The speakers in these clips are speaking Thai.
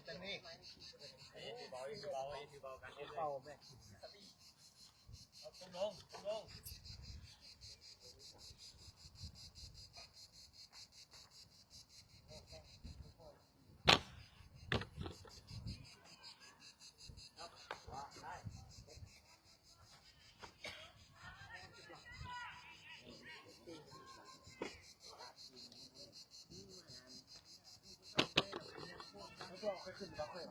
จังนี่เบากันเบาแม่ลงก็ค่อยขึ้นก็ค่อย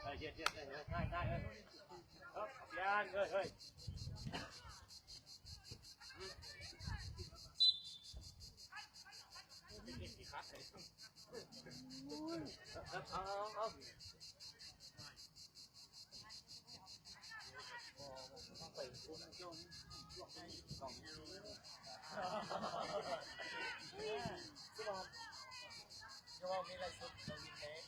มาเย็นได้เลยครับยานเฮ้ยเอาไปพูดเจ้านี่สองก็ว่ามีอะไรสุดเราวินเทส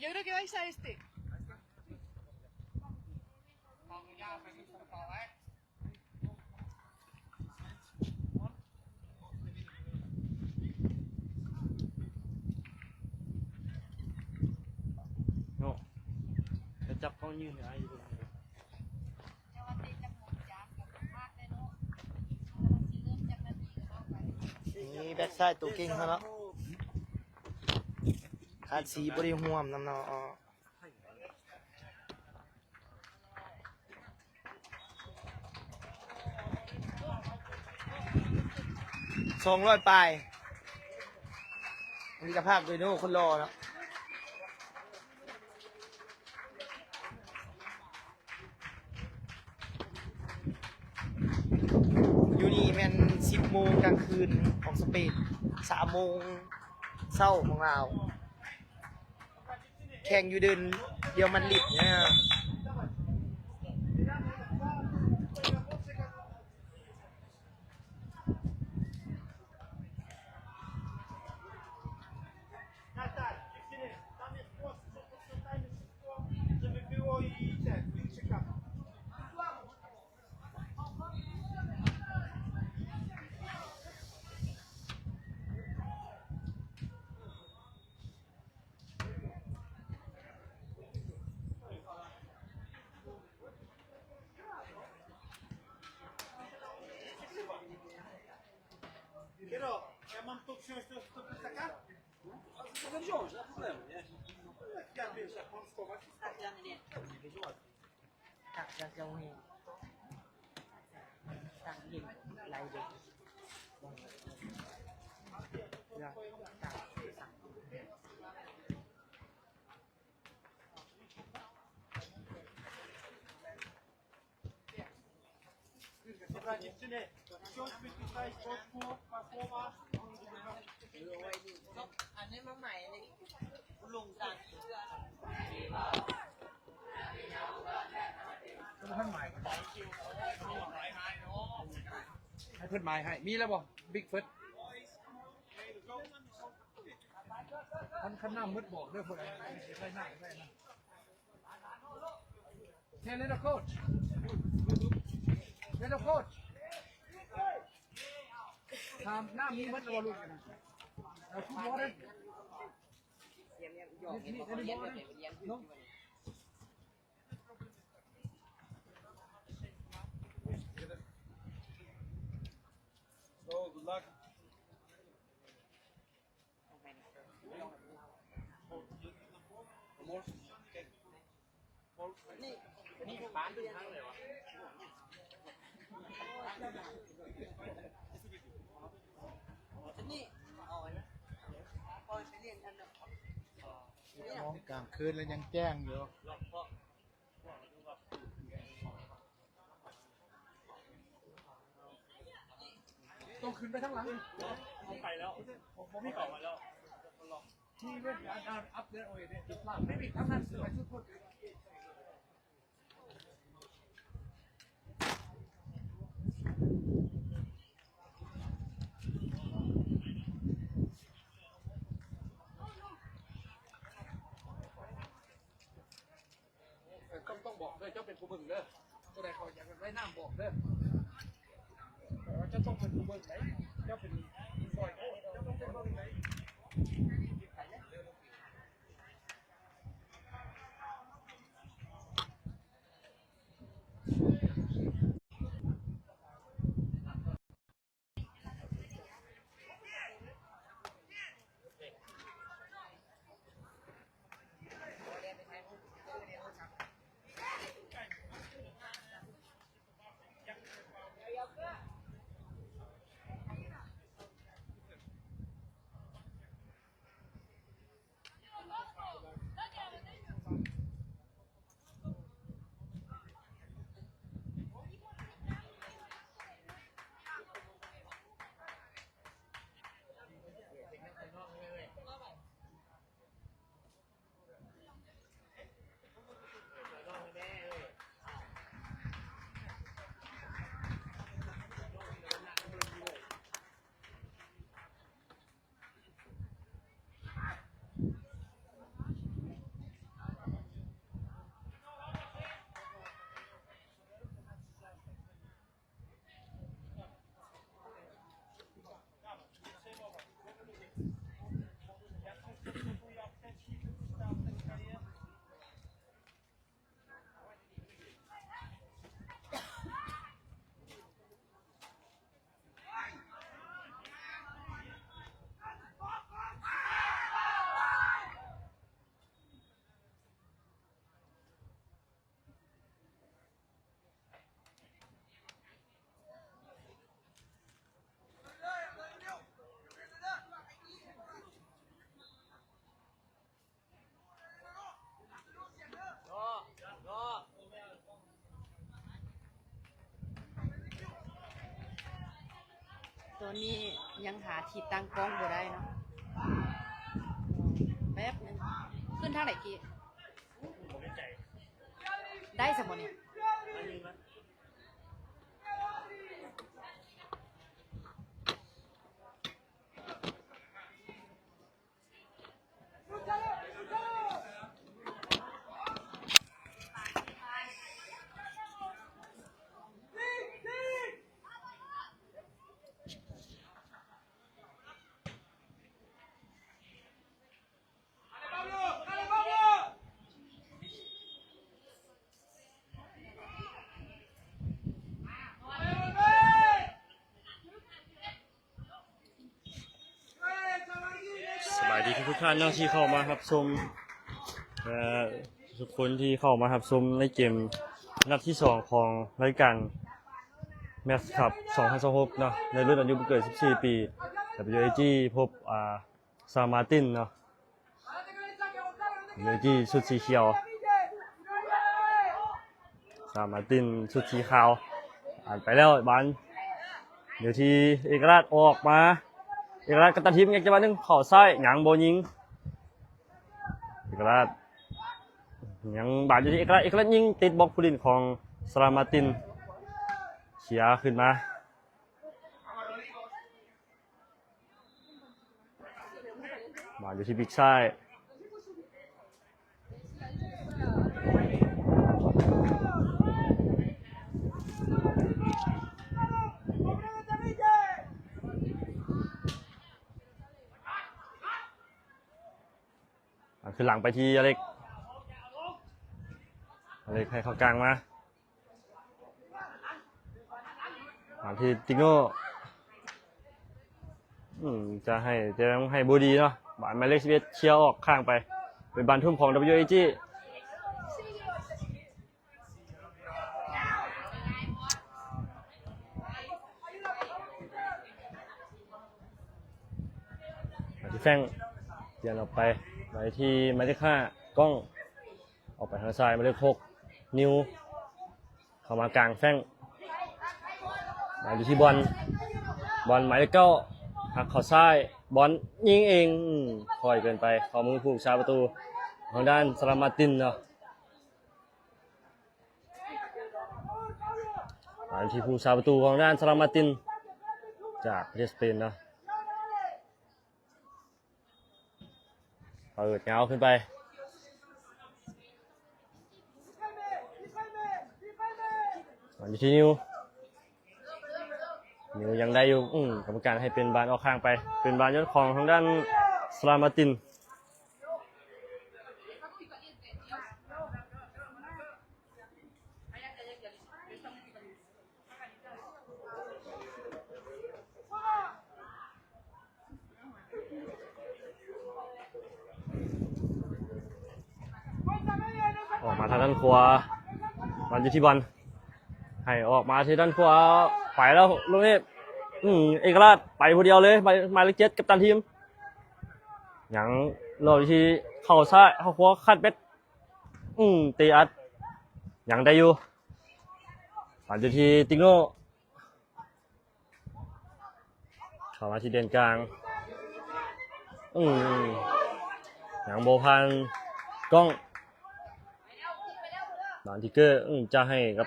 yo creo que vais a este. โน่จะจับเขายืนไอ้อยู่ นี่แบ็กไซด์ตัวเก่งเขาเนาะขาดสีบริห่วมน้ำเนาะ200ปลายมีกภาพโดยโน่คนรอเนาะอยู่นี่แม่น10 โมงกลางคืนของสเปน3 โมงเช้าของเราวแข่งอยู่เดินเดียวมันลิดเนี่ยตักจะเจ้าเฮงตักยิงไหลเด็กตักสั่ง อันนี้มาใหม่เลยลุงสั่ง ให้เพื่อนไม้ให้มีแล้วบ่บิ๊กเฟิร์สคันหน้ามืดบอกเด้อพวกอะไรได้หน้าได้นะเฮ้ยเลนโคชเลนโคชทำหน้ามีมืดแล้วลูกเอาคุณบอลเลยนี่บอลเลยน้อง So good luck. นี่บ้านทุกครั้งเลยวะนี่เอาไว้นะพอไปเรียนกันเนาะ น้องกลางคืนแล้วยังแจ้งอยู่ต้องขึ้นไปทั้งหลัง ผมไปแล้วผมไม่กลับมาแล้ว ที่เว้นอัพเดทโอ้ยเนี่ยติดลากไม่มีทั้งนั้นไปสุดคนต้องบอกเลยเจ้าเป็นผู้บึงเด้อตัวใดเขาอยากได้น้ำบอกเด้อเจ้าต้องเป็นผู้บึงไหนเจ้าเป็นซอยเจ้าต้องเป็นผู้บึงไหน เ อนนี้ยังหาที่ตั้งกล้องบ่ได้เนาะแป๊บนึงขึ้นทางไหนกี้ได้สมมุตินี่สบายดีทุกท่านเนาะที่เข้ามารับชมทุกคนที่เข้ามารับชมในเกมนัดที่2ของรายการแมตช์คัพ2026เนาะในรุ่นอายุไม่เกิน14 ปี WAG พบซามาร์ตินเนาะ WAG ชุดสีเขียวซามาร์ตินชุดสีขาวอ่านไปแล้วบานเดี๋ยวที่เอกราชออกมาเอกราชกัปตันทีมอยากจะมาหนึ่งเข้าซ้ายหยังโบยิงเอกราชยังบาดอยู่ที่เอกราชยิงติดบล็อกผู้เล่นของซามาร์ตินเขียขึ้นมาบาดอยู่ที่บิ๊กซ้ายคือหลังไปที่อเล็กให้เข้ากลางมาหลังที่ติโง่จะให้บูดีเนาะบานหมายเลข11เชียร์ออกข้างไปเป็นบานทุ่มของ WAG ที่แฟงเปลี่ยนออกไปที่หมายเลข5กล้องออกไปทางซ้ายหมายเลข6นิวเข้ามากลางแฟงมาอยู่ที่บอลหมายเลข9หักเข้าซ้ายบอลยิงเองคอยเกินไปขอมือผู้ชาประตูทางด้านซาลามาตินเนาะมาที่ผู้ชาประตูของด้านซาลามาตินจากประเทศสเปนเนาะเปิดเงาขึ้นไปอยู่ที่นิวยังได้อยู่กรรมการให้เป็นบานออกข้างไปเป็นบานยอดของทางด้านซาลามาตินออกมาทางด้านขวาบอลอยู่ที่บอลให้ออกมาที่ด้านขวาไปแล้วลูกนี้เอกราชไปคนเดียวเลยหมายเลข7กัปตันทีมอย่างเราที่เข้าซ้ายเข้าขวาคัดเบ็ดตีอัดอย่างได้อยู่บอลอยู่ที่ติโง่เข้ามาที่เด่นกลางอย่างโบพันกล้องบอลทิกเกอร์จะให้กับ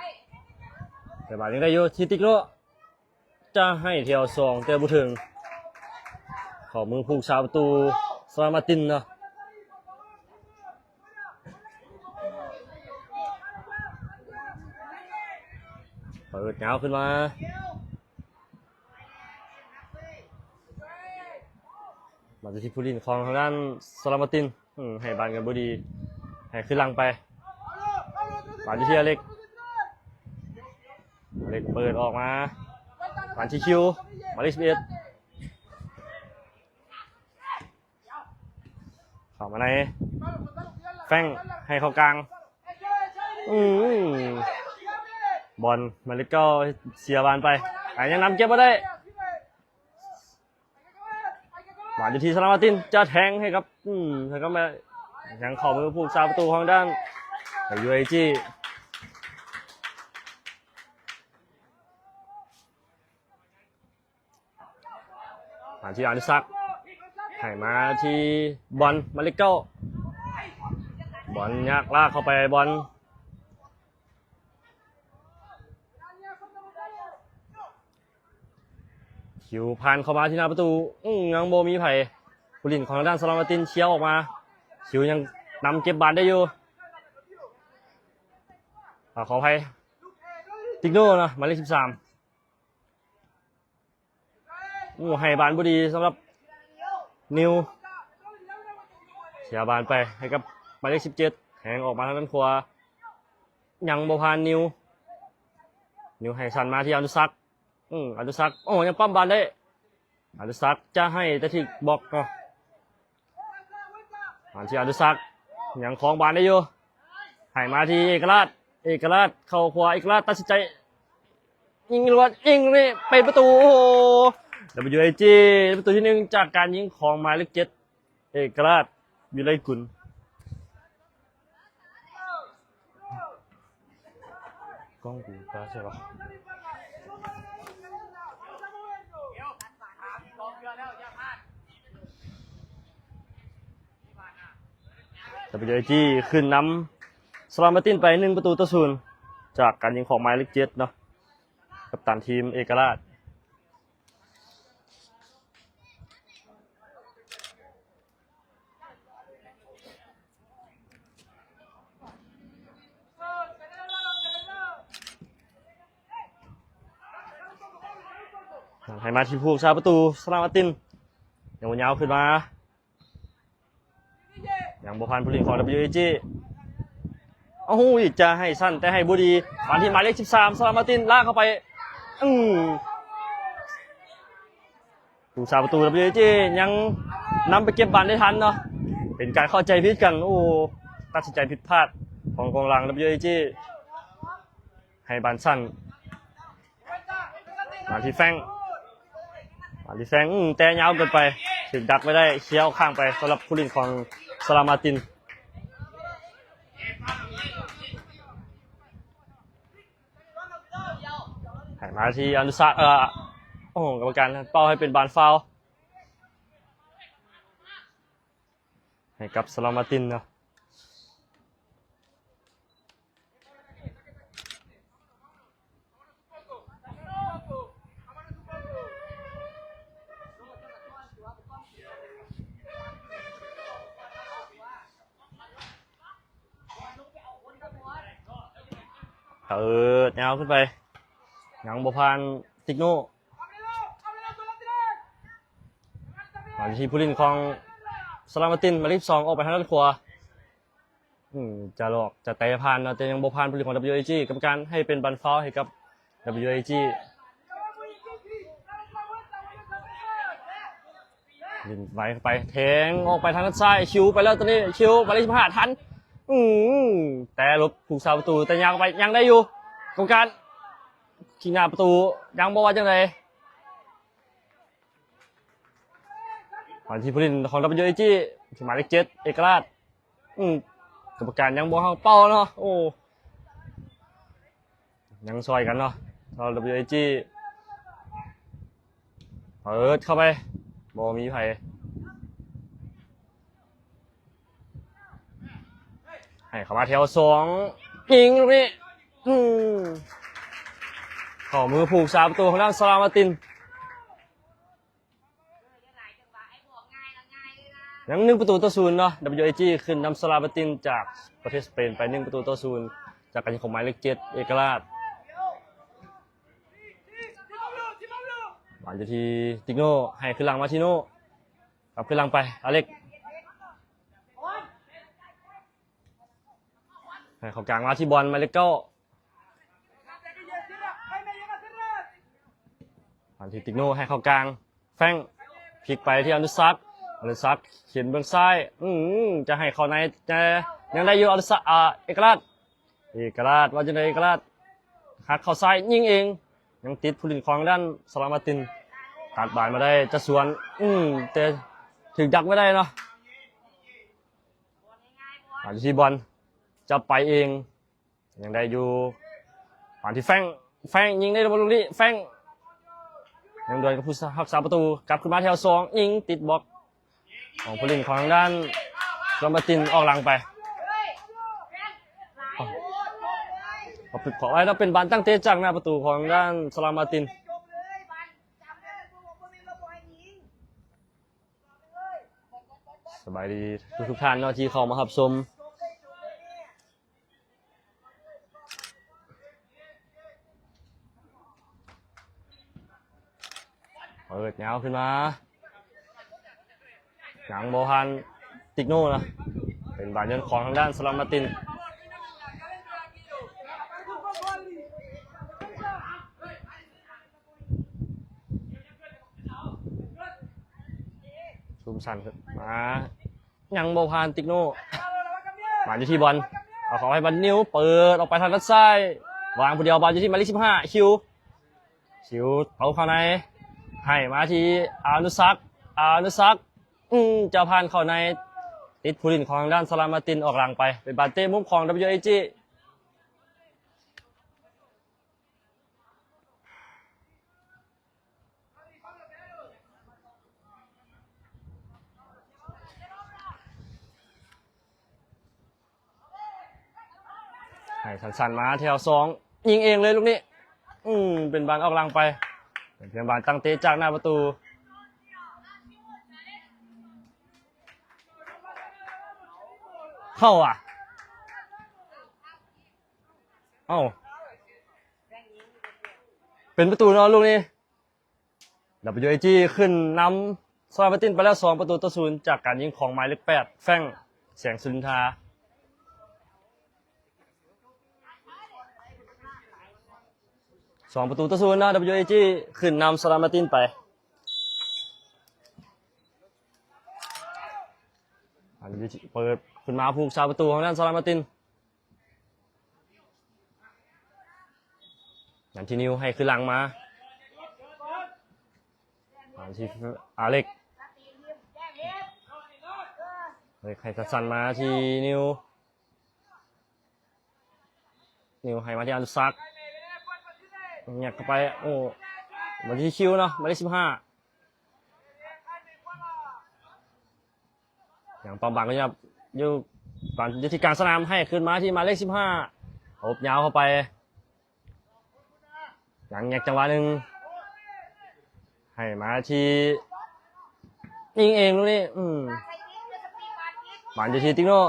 แต่บาทยังได้อยู่ที่ติ๊กโลจะให้เที่ยว2แต่บุถึงขอมือผู้ชาประตูซาลามาตินเนาะเปิดเงาขึ้นมาที่ผู้เล่นของทางด้านซาลามาตินให้บานกันบุดีให้ขึ้นหลังไปบานที่อเล็กเปิดออกมาบานที่คิวหมายเลข11เข้ามาในแฟงให้เข้ากลางบอลหมายเลข9เสียบานไปยังนำเก็บมาได้บานอยู่ที่ซาลามาตินจะแทงให้ครับแล้วก็มายังเข้ามือผู้ชาประตูของด้านWAG มาที่อนุสักดิ์ให้มาที่บอลมาเลเก้าบอลยากลากเข้าไปบอลคิวผ่านเข้ามาที่หน้าประตูยังโบมีไผ่ผู้เล่นของทางด้านสลามาตินเชียวออกมาคิวยังนำเก็บบอลได้อยู่ขออภัยติกโน่นะหมายเลข13ให้บานบุดีสำหรับนิวเสียบานไปให้กับหมายเลข17แหงออกมาทางด้านขวายังบ่ผ่านนิวให้สันมาที่อนุสักดิ์อนุสักดิ์ยังปั้มบานได้อนุสักดิ์จะให้แต่ที่บอกเนาะมาที่อนุสักดิ์ยังคล้องบานได้อยู่ให้มาที่เอกราชเข้าขวาเอกราชตัดสินใจยิงล้วนยิงนี่เป็นประตูโอ้โห WAG ประตูที่1จากการยิงของหมายเลข7เอกราชวิไลกุลกล้องกูก็ใช่ปะWAG ขึ้นนำสลามาตินไป1-0จากการยิงของหมายเลข7เนาะกัปตันทีมเอกราชให้มาที่ผู้ชาประตูสลามาตินยังวนยาวขึ้นมาอย่างบุพันผู้เล่นของ WAG โอ้โหจะให้สั้นแต่ให้บุดีมาที่หมายเลข13สลามาตินลากเข้าไปผู้ชาประตู WAG ยังนำไปเก็บบอลได้ทันเนาะเป็นการเข้าใจผิดกันโอ้ตัดสินใจผิดพลาดของกองหลัง WAG ให้บอลสั้นมาที่แฟงแต่ยาวเกินไปถึงดักไม่ได้เชี่ยวข้างไปสำหรับผู้เล่นของสลามาตินให้มาที่อนุสักดิ์กรรมการเป้าให้เป็นบานฟาวล์ให้กับสลามาตินเนาะยาวขึ้นไปยังบุพันติกโน่มาที่ผู้เล่นของสลามาตินมาลิฟ2ออกไปทางด้านขวาจะหลอกจะเตะผ่านแต่ยังบุพันผู้เล่นของ WAG กรรมการให้เป็นบันฟาวให้กับ WAG ยิงไปแทงออกไปทางด้านซ้ายคิวไปแล้วตอนนี้คิวมาลิฟ15ทันแต่ลบผูกเสาประตูแต่ยังไปยังได้อยู่กรรมการขีหน้าประตูยังบอกว่าจังไรก่อนที่ผู้เล่นของ WAG ที่หมายเลข7เอกราชกรรมการยังบอกเขาเป้าเนาะโอ้ยังซอยกันเนาะเรา WAG เปิดเข้าไปบอมีไผ่ให้เข้ามาแถว2ยิงตรงนี้ข้อมือผูกสาประตูของด้านสลามาตินยัง1-0เนาะ WAG ขึ้นนำสลามาตินจากประเทศสเปนไป1-0จากการยิงของหมายเลข7เอกราชหวานจะทีติโน่ให้ขึ้นหลังมาทิโน่กลับขึ้นหลังไปอเล็กให้เขากลางมาที่บอลหมายเลข9หวานทีติโน่ให้เขากลางแฟงพลิกไปที่อนุสักดิ์เขียนเบื้องซ้ายจะให้เขาในจะยังได้อยู่อนุสักดิ์เอกราชว่าจะได้เอกราชหักเข้าซ้ายยิงเองยังติดผู้เล่นของด้านสลามาตินตัดบอลมาได้จะสวนแต่ถึงดักไม่ได้เนาะผ่านที่บอลจะไปเองยังได้อยู่ผ่านที่แฟงยิงได้บอลลูกนี้แฟง ยังด่วนกับผู้รักษาประตูกลับขึ้นมาแถวสองยิงติดบล็อกของผู้เล่นของทางด้านลอมบาตินออกหลังไปขอไว้แล้วเป็นบานตั้งเตะจากหน้าประตูของด้านสลามมาตินสบายดีทุกท่านเนาะที่เข้ามารับชมเปิดแนวขึ้นมาหนังโบฮันติกโน่นะเป็นบานยนต์ของทางด้านสลามมาตินซูมสันมายังโบพานติกโน่บานอยู่ที่บอลเอาของให้บอลนิ้วเปิดออกไปทางด้านซ้ายวางผู้เดียวบอลอยู่ที่หมายเลข15คิวเอาเข้าในให้มาที่อานุซักจะผ่านเข้าในติดผู้เล่นของทางด้านสลามมาตินออกหลังไปเป็นบาเต้มุมของ WAG ให้สันๆมาแถวสองยิงเองเลยลูกนี้เป็นบานออกหลังไปเป็นเพียงบานตั้งเตะจากหน้าประตูเข้าอ่ะเอ้าเป็นประตูเนาะลูกนี้ WAG ขึ้นนำสลามมาตินไปแล้ว2-0จากการยิงของหมายเลข8แฟงแสงสุรินทรา2-0นะ WAG ขึ้นนำสลามมาตินไปอันนี้เปิดขึ้นมาผูกชาวประตูของด้านสลามมาตินอย่างที่นิวให้ขึ้นหลังมาอันที่อาเล็กให้สันมาที่นิวให้มาที่อานุซักเนี่ยเข้าไปโอ้มาที่คิวเนาะมาที่15อย่างปอมบังก็จะอยู่ก่อนยุทธิการสนามให้ขึ้นมาที่หมายเลข15อบยาวเข้าไปอย่างแยกจังหวะหนึ่งให้มาที่ยิงเองลูกนี้บานอยู่ที่ติ๊กโน่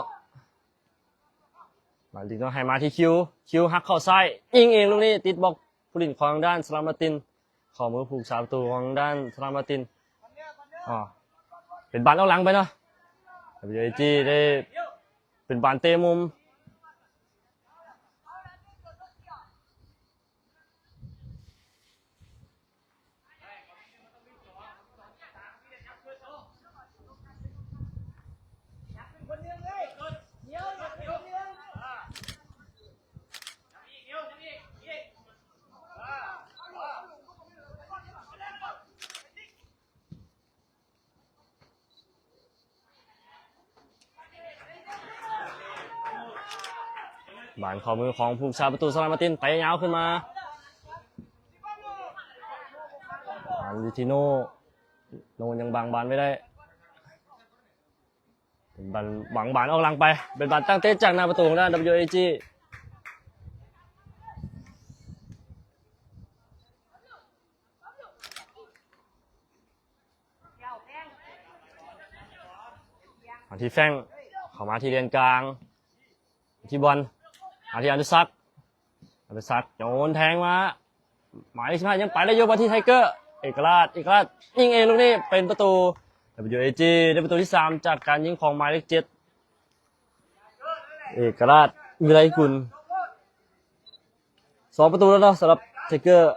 บานติ๊กโน่ให้มาที่คิวหักเข้าซ้ายยิงเองลูกนี้ติดบล็อกผู้เล่นของด้านสลามมาตินขอมือผูกสามประตูของด้านสลามมาตินเป็นบานเอาหลังไปเนาะWAG ได้เป็นบานเตะมุมบานขอมือของผู้ชาประตูสลามมาตินไปยาวขึ้นมาบานวิทิโน่โนยังบางบานไม่ได้เป็นบานหวังบานออกหลังไปเป็นบานตั้งเตะจากหน้าประตูของด้าน WAG อันที่แฟงเข้ามาที่เลนกลางที่บอลอาทิตย์อนุซักโยนแทงมาหมายเลข15ยังไปได้โยนมาที่ไทเกอร์เอกราชยิงเองลูกนี้เป็นประตู WAG ได้ประตูที่3จากการยิงของหมายเลข7เอกราชวิไลกุล2ประตูแล้วเนาะสำหรับไทเกอร์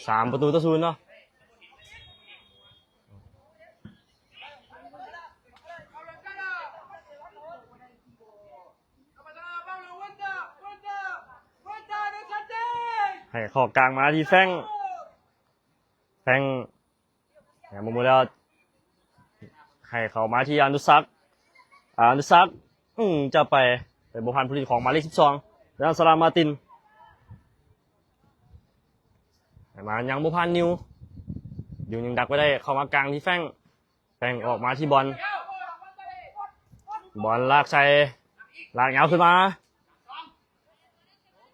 3-0เนาะ ให้เข้ากลางมาที่แฟงมุมแล้วให้เข้ามาที่อนุสักจะไปบุพันธ์ผู้เล่นของหมายเลข12แล้วสลามมาตินมายังบุพันธ์นิวยังดักไว้ได้เข้ามากลางที่แฟงออกมาที่บอลลากใส่ลากเงาขึ้นมา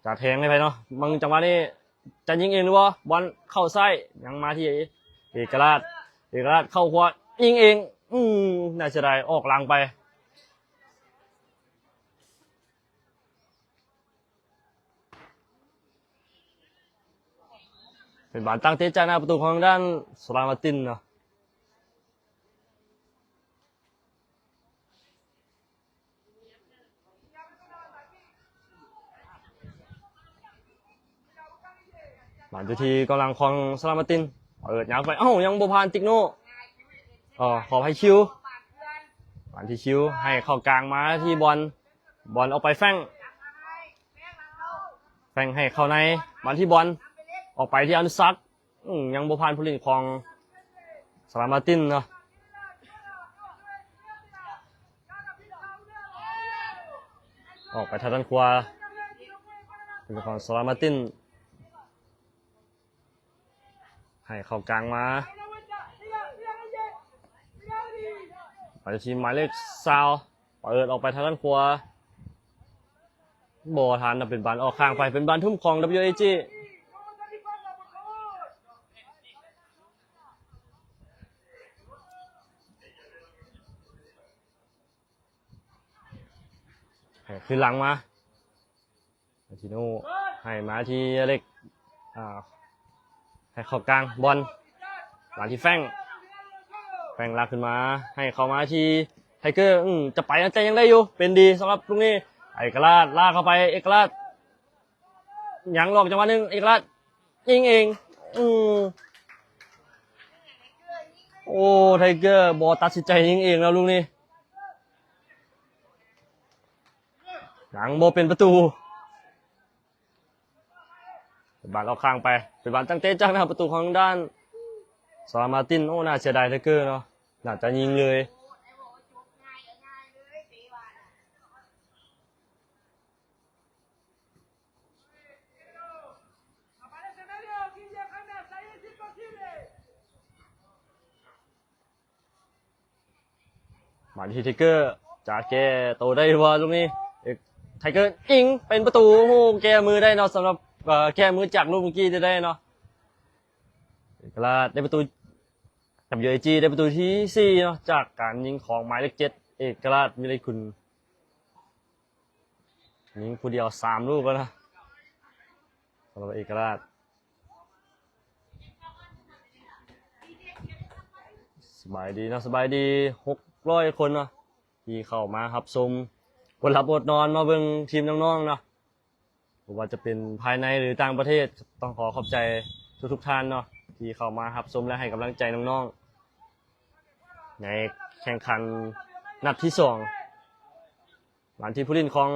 จะแทงให้ไปเนาะบางจังหวะนี้จะยิงเองหรือวะบอลเข้าไส้ยังมาที่เอกราชเข้าขวายิงเองน่าจะได้ออกหลังไปเป็นบอลตั้งเตะจากหน้าประตูของด้านสลามาตินเนาะบอลทีกำลังของสลามาตินเปิดยาวไปยังโบพานติกโน่ขอให้คิวบอลที่คิวให้เข้ากลางมาที่บอลเอาไปแฟงให้เข้าในบอลที่บอลออกไปที่อนุสักยังโบพานผู้เล่นของสลามาตินเนาะออกไปทางด้านขวาเป็นของสลามาตินให้เข้ากลางมาไปทีมหมายเลข20เปิดออกไปทางด้านขวาบอลทันเป็นบอลออกข้างไปเป็นบอลทุ่มของ WAG ขึ้นหลังมาทีโน่ให้มาที่เล็กให้เข้ากลางบอลมาที่แฟงลากขึ้นมาให้เข้ามาที่ไทเกอร์จะไปนะใจยังได้อยู่เป็นดีสำหรับตรงนี้เอกราชลากเข้าไปเอกราชยังหลอกจังหวะนึงเอกราชยิงเองโอ้ไทเกอร์บอลตัดสินใจยิงเองแล้วลูกนี้หลังโบเป็นประตูเป็นบอลออกข้างไปเป็นบอลตั้งเตะจากหน้าประตูของด้านสลามาตินน่าเสียดายไทเกอร์เนาะน่าจะยิงเลยมาที่ไทเกอร์จะแก้โตได้หรือว่าลูกนี้ไทเกอร์ยิงเป็นประตูแก้มือได้เนาะสำหรับแก้มือจากลูกเมื่อกี้จะได้เนาะเอกราชได้ประตูWAG ได้ประตูที่4เนาะจากการยิงของหมายเลข7เอกราชมิเลคุณยิงผู้เดียว3ลูกแล้วนะสำหรับเอกราชสบายดีนะสบายดี600 คนเนาะที่เข้ามาครับชมบนหลับบนนอนมาเบิ่งทีมน้องๆเนาะไม่ว่าจะเป็นภายในหรือต่างประเทศต้องขอขอบใจทุกท่านเนาะที่เข้ามาครับชมและให้กำลังใจน้องๆในแข่งขันนัดที่2วันที่ผู้เล่นของ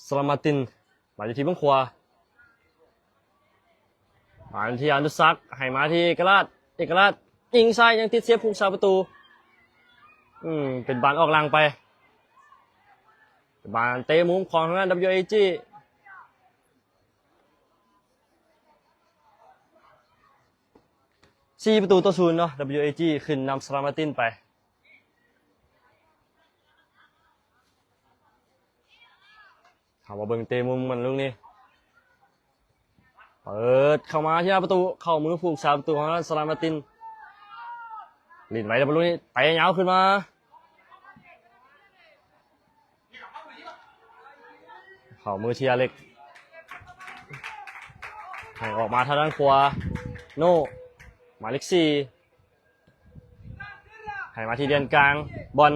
สลามาตินมาที่ทีมบังคัวมาที่อนุสักให้มาที่เอกราชยิงซ้ายยังติดเสียบผู้สาประตูเป็นบอลออกหลังไปเป็นบอลเตะมุมของทางด้าน WAG 4-0เนาะ WAG ขึ้นนำสลามาตินไปถามว่าเบิ่งเตะมุมมันลูกนี้เปิดเข้ามาที่หน้าประตูเข้ามือผู้สาประตูของสลามาตินลินไว้แต่บอลลูกนี้เตะยาวขึ้นมาเข้ามือเชียร์เล็กให้ออกมาทางด้านขวาโน่หมายเลข4ให้มาที่เดือนกลางบอล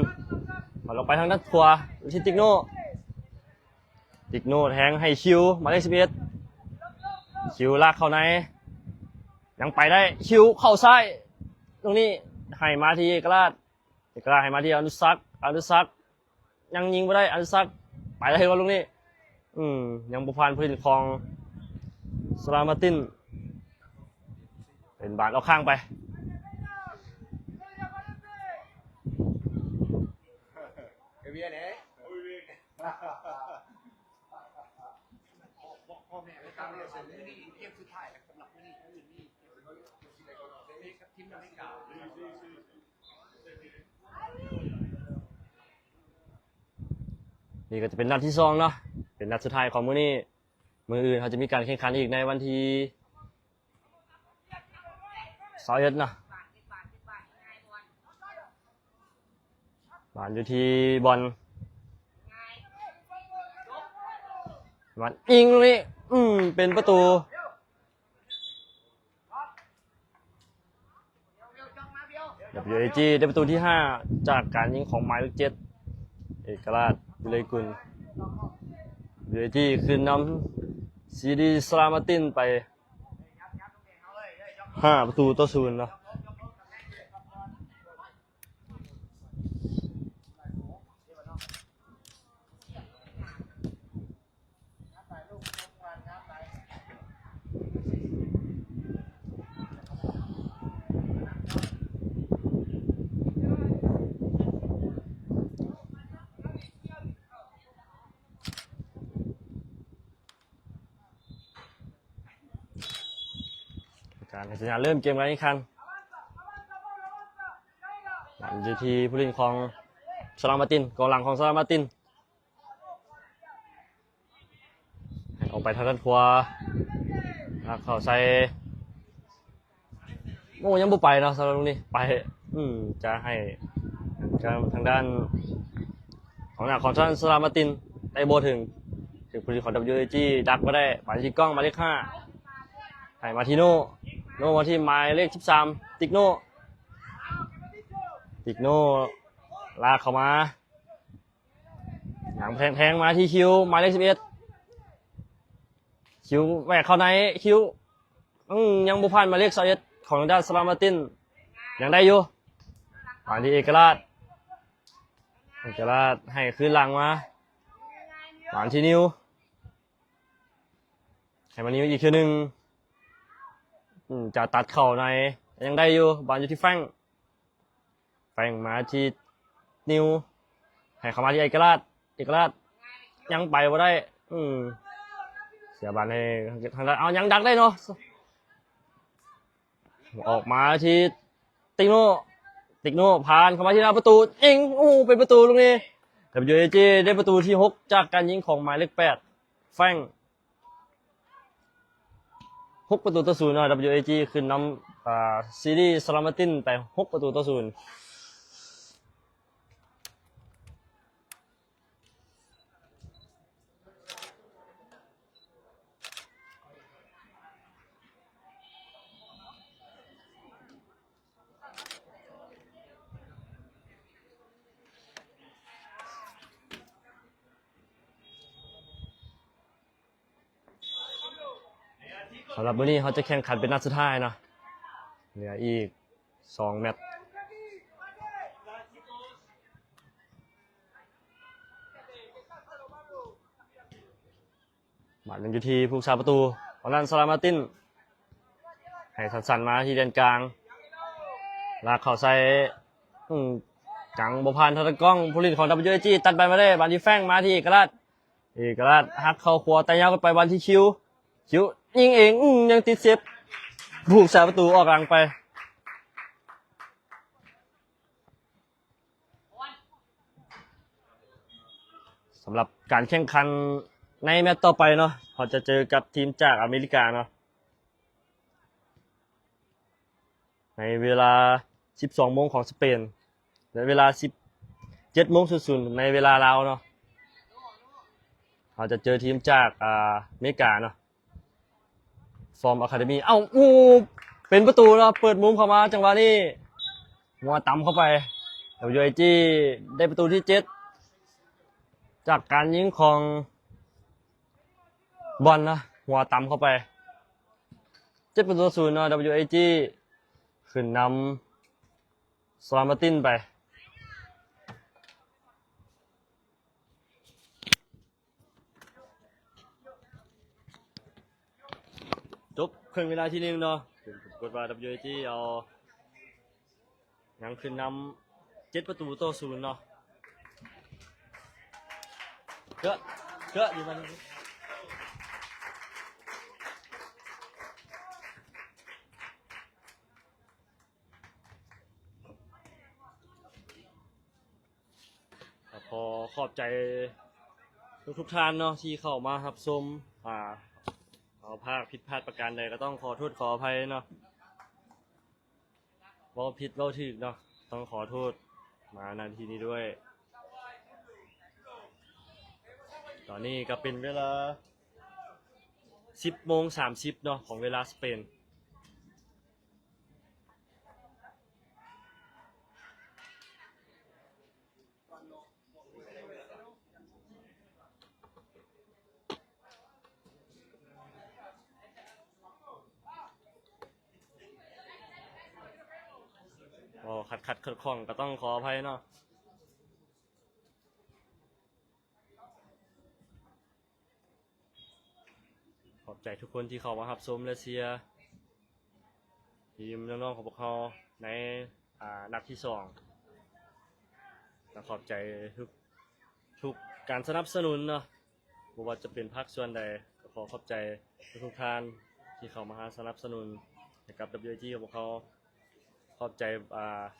ลงไปทางด้านขวาที่ติกโน่แทงให้คิวหมายเลข11คิวลากเข้าในยังไปได้คิวเข้าซ้ายตรงนี้ให้มาที่เอกราชให้มาที่อนุสักยังยิงไม่ได้อนุสักไปได้ว่าลูกนี้ ยังบุพานพื้นของสลามาตินเป็นบาดเอาข้างไปนี่ก็จะเป็นนัดที่2เนาะเป็นนัดสุดท้ายของมื้อนี้มื้ออื่นเขาจะมีการแข่งขันอีกในวันที่21เนาะบ้านอยู่ที่บอลมันอิงตรงนี้เป็นประตู WAG ได้ประตูที่5จากการยิงของหมายเลข7เอกราชวิไลกุล WAG คืนนำซีดีสลามาตินไป5-0เนาะการสัญญาณเริ่มเกมการแข่งขันหลังจากที่ผู้เล่นของสลามาตินกองหลังของสลามาตินให้ออกไปทางด้านขวาเข้าใส่โอ้ยังบ่ไปเนาะสำหรับตรงนี้ไปจะให้ทางด้านของหน้าของท่านสลามาตินได้โบถึงผู้เล่นของ WAG ดักมาได้หมายเลขกล้องหมายเลข5ให้มาที่โน่มาที่หมายเลข13ติกโน่ลากเข้ามาหลังแทงมาที่คิวหมายเลข11คิวแหวกเข้าในคิวยังบุพันหมายเลข21ของด้านสลามาตินยังได้อยู่มาที่เอกราชให้คืนหลังมาหวานที่นิวให้มานิวอีกทีนึงจะตัดเข่าในยังได้อยู่บอลอยู่ที่แฟงมาที่นิวให้เข้ามาที่เอกราชยังไปว่าได้เสียบอลให้ทางด้านเอายังดักได้เนาะออกมาที่ติกโน่ผ่านเข้ามาที่หน้าประตูยิงเป็นประตูลูกนี้ WAG ได้ประตูที่6จากการยิงของหมายเลข8แฟง6-0เนาะ WAG ขึ้นนำซีรีส์สลามาตินไป6-0สำหรับวันนี้เขาจะแข่งขันเป็นนัดสุดท้ายเนาะเหลืออีก2แมตช์บาดหนึ่งอยู่ที่ผู้สาประตูของนันสลามาตินให้สั้นๆมาที่แดนกลางลากเข้าใส่กังบุพานทศกล้องผู้เล่นของ WAG ตัดไปมาได้บอลที่แฟงมาที่เอกราชฮักเข้าขวาแต่ยาวกันไปบอลที่คิวยิงเองยังติดเซฟผู้สาประตูออกหลังไปสำหรับการแข่งขันในแมตช์ต่อไปเนาะเขาจะเจอกับทีมจากอเมริกาเนาะในเวลา 12 โมงของสเปนในเวลา 17 โมง00ในเวลาลาวเนาะเขาจะเจอทีมจากอเมริกาเนาะฟอร์มอะคาเดมี่เป็นประตูเนาะเปิดมุมเข้ามาจังหวะนี้มัวต่ำเข้าไป WAG ได้ประตูที่7จากการยิงของบอลนะหัวต่ำเข้าไป7-0เนาะ WAG ขึ้นนำสลามาตินไป รึ่งเวลาที่หนึ่งเนาะถึงปรากฏว่า WAG เอายังขึ้นนำ7-0เนาะเกอะอยู่มันพอขอบใจทุกท่านเนาะที่เข้ามารับชมเอาภาคผิดพลาดประการใดก็ต้องขอโทษขออภัยเนาะเว้าผิดเว้าถูกเนาะต้องขอโทษมานาทีนี้ด้วยตอนนี้ก็เป็นเวลา 10:30 เนาะของเวลาสเปนขัดข้องก็ต้องขออภัยเนาะขอบใจทุกคนที่เข้ามารับชมและเชียร์ทีมน้องๆของพวกเราในนัดที่2และขอบใจทุกการสนับสนุนเนาะไม่ว่าจะเป็นภาคส่วนใดก็ขอขอบใจทุกท่านที่เข้ามาสนับสนุนให้กับ WAG ของพวกเขาขอบใจ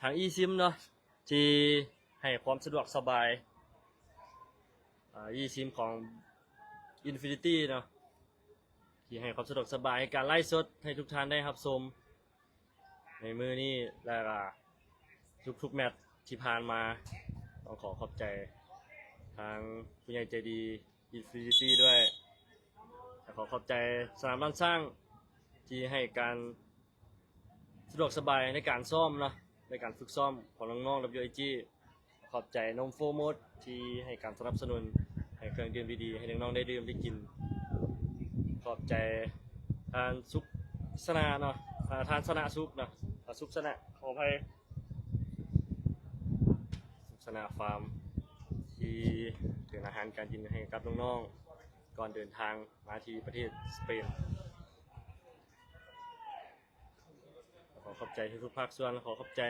ทาง eSIM เนาะที่ให้ความสะดวกสบายeSIM ของ Infinity เนาะที่ให้ความสะดวกสบายในการไลฟ์สดให้ทุกท่านได้รับชมในมือนี้และทุกแมตช์ที่ผ่านมาต้องขอขอบใจทางผู้ใหญ่ใจดี Infinity ด้วยและขอขอบใจสนามบ้านสร้างที่ให้การสะดวกสบายในการซ้อมเนาะในการฝึกซ้อมของน้องๆ WAG ขอบใจนมโฟร์โมดที่ให้การสนับสนุนให้เครื่องดื่มดีๆให้น้องๆได้ดื่มได้กินขอบใจทานซุปสนาเนาะทานสนะซุปเนาะซุปสนะขออภัยซุปสนะฟาร์มที่เป็นอาหารการกินให้กับน้องๆก่อนเดินทางมาที่ประเทศสเปนขอขอบใจทุกภาคส่วนขอขอบใจ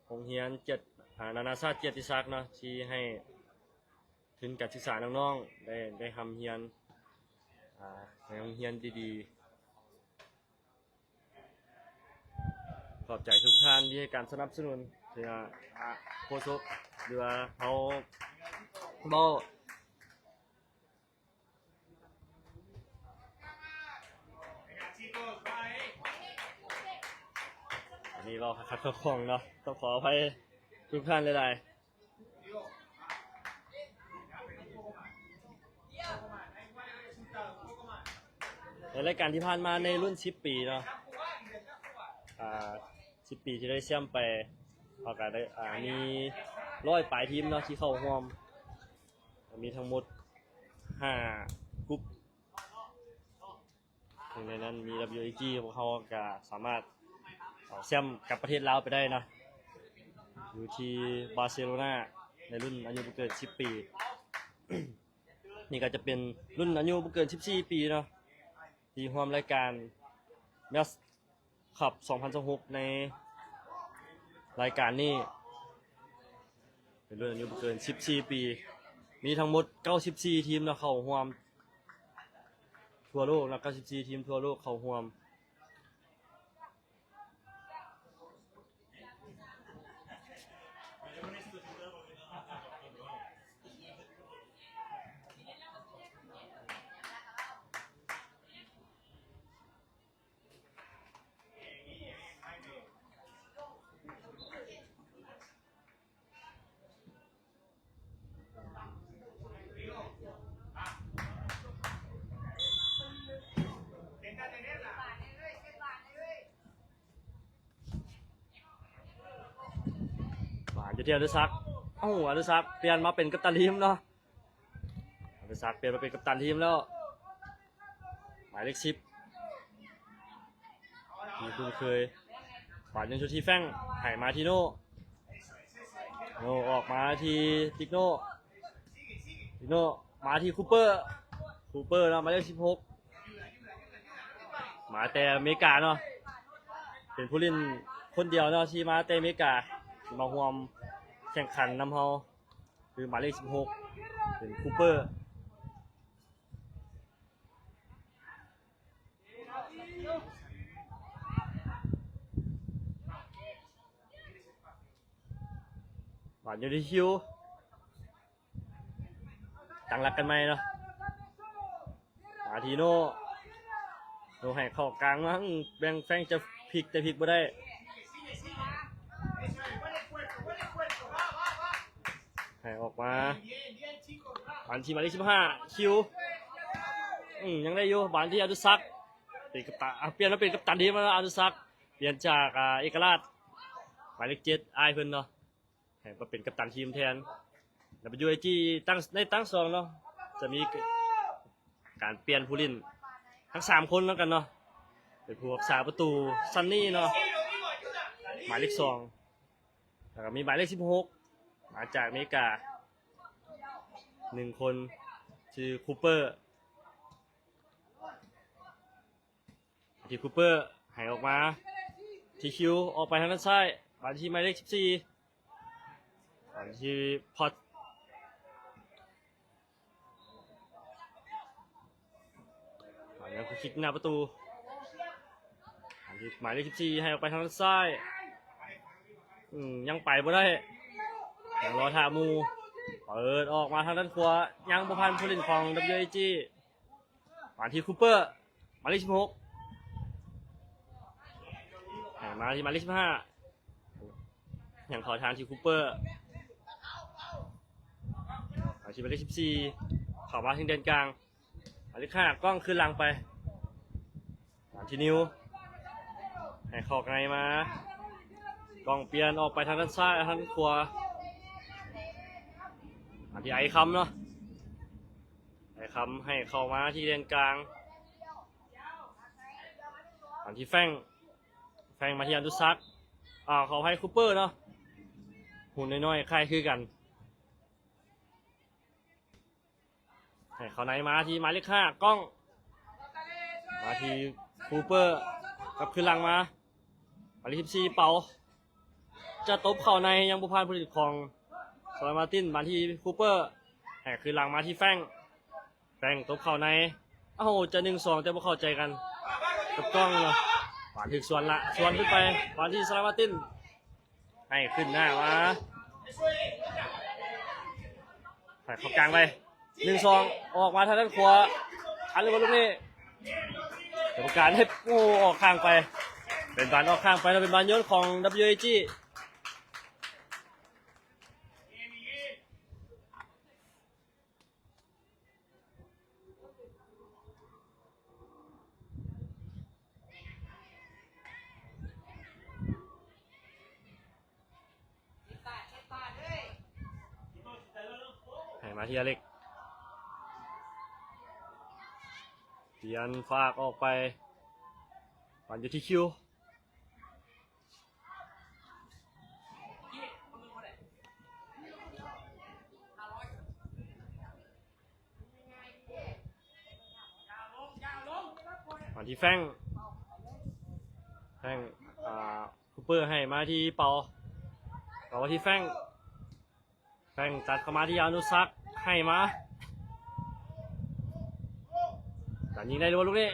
โรงเรียนนานาชาติเกียรติศักดิ์เนาะที่ให้ทุนการศึกษาน้องๆได้ทำเรียนในโรงเรียนดีๆขอบใจทุกท่านที่ให้การสนับสนุนเพื่อโค้ชหรือว่าเขาบอลนี่เราขัดข้องเนาะต้องขออภัยทุกท่านเลยในรายการที่ผ่านมาในรุ่น10 ปีเนาะ10 ปีที่ได้แชมป์ไปเราก็ได้มี100 ปลายทีมเนาะที่เข้าร่วมมีทั้งหมด5 กลุ่มในนั้นมี WAG พวกเขาก็สามารถเอาแชมป์กับประเทศลาวไปได้นะอยู่ที่บาร์เซโลนาในรุ่นอายุบ่เกิน10 ปี นี่ก็จะเป็นรุ่นอายุบ่เกิน14 ปีเนาะที่ร่วมรายการแมสคัพ2026ในรายการนี้เป็นรุ่นอายุบ่เกิน14 ปีมีทั้งหมด94 ทีมเนาะเข้าร่วมทั่วโลกนะ94 ทีมทั่วโลกเข้าร่วมอยู่ที่อนุสักษ์อนุสักษ์เปลี่ยนมาเป็นกัปตันทีมเนาะอนุสักษ์เปลี่ยนมาเป็นกัปตันทีมแล้วหมายเลข10ที่คุณเคยฝ่ายยังชูทีแฟงให้มาที่โน่ออกมาที่ติกโน่มาที่คูเปอร์เนาะหมายเลข16 มาแต่อเมริกาเนาะเป็นผู้เล่นคนเดียวเนาะที่มาแต่อเมริกามาร่วมแข่งขันนำเฮาคือหมายเลข16เป็นคูเปอร์หวานอยู่ที่คิวตั้งหลักกันไหมเนาะมาทีโน่ให้เข้ากลางมั้งแบ่งแฟงจะพลิกแต่พลิกไม่ได้ให้ออกมาบานที่หมายเลข15คิวยังได้อยู่บานที่อาดุซักเป็นกัปตันเปลี่ยนมาเป็นกัปตันทีมแล้วอาดุซักเปลี่ยนจากเอกราชหมายเลข7อายเพิ่นเนาะให้มาเป็นกัปตันทีมแทนWIG ตั้งสองเนาะจะมีการเปลี่ยนผู้เล่นทั้ง3คนแล้วกันเนาะเป็นผู้รักษาประตูซันนี่เนาะหมายเลข2แล้วก็มีหมายเลข16มาจากอเมริกา1คนชื่อคูเปอร์ที่คูเปอร์ให้ออกมาทีคิวออกไปทางด้านซ้ายมาที่หมายเลข14มาที่พอตแล้วก็คิกหน้าประตูหมายเลข14ให้ออกไปทางด้านซ้ายยังไปบ่ได้ยังรอท่ามูเปิดออกมาทางด้านขวายังบ่พันผู้เล่นของ WIG มาที่คูเปอร์หมายเลข16ให้มาที่หมายเลข15ยังขอทางที่คูเปอร์มาที่หมายเลข14เข้ามาถึงเดินกลางหมายเลข5กล้องขึ้นหลังไปมาที่นิวให้เข้าไงมากล้องเปลี่ยนออกไปทางด้านซ้ายทางด้านขวามาที่ไอคำเนาะไอคำให้เข้ามาที่เดินกลางมาที่แฟงมาที่อันดุซักเขาให้คูเปอร์เนาะหุ่นน้อยๆคล้ายคือกันให้เขาไหนมาที่หมายเลข5กล้องมาที่คูเปอร์กับขึ้นหลังมาหมายเลข14เป่าจะตบเข่าในยังบุพานผลิตของซอยมาตินมาที่คูเปอร์ให้ขึ้นหลังมาที่แฟงตบเข่าในจะ1-2แต่ไม่เข้าใจกันกับกล้องเนาะหวานถึงส่วนขึ้นไปหวานที่ซอยมาตินให้ขึ้นหน้ามาให้เข้ากลางไป1-2ออกมาทางด้านขวาอันเลยบอลลูกนี้กรรมการให้ออกข้างไปเป็นบานออกข้างไปแล้วเป็นบานโยนของ WIG ให้มาที่อเล็กเปลี่ยนฝากออกไปปั่นอยู่ที่คิวปั่นที่แฟงคูเปอร์ให้มาที่เปาที่แฟงตัดเข้ามาที่อนุซักให้มาแต่ยิงได้ด้วยลูกนี้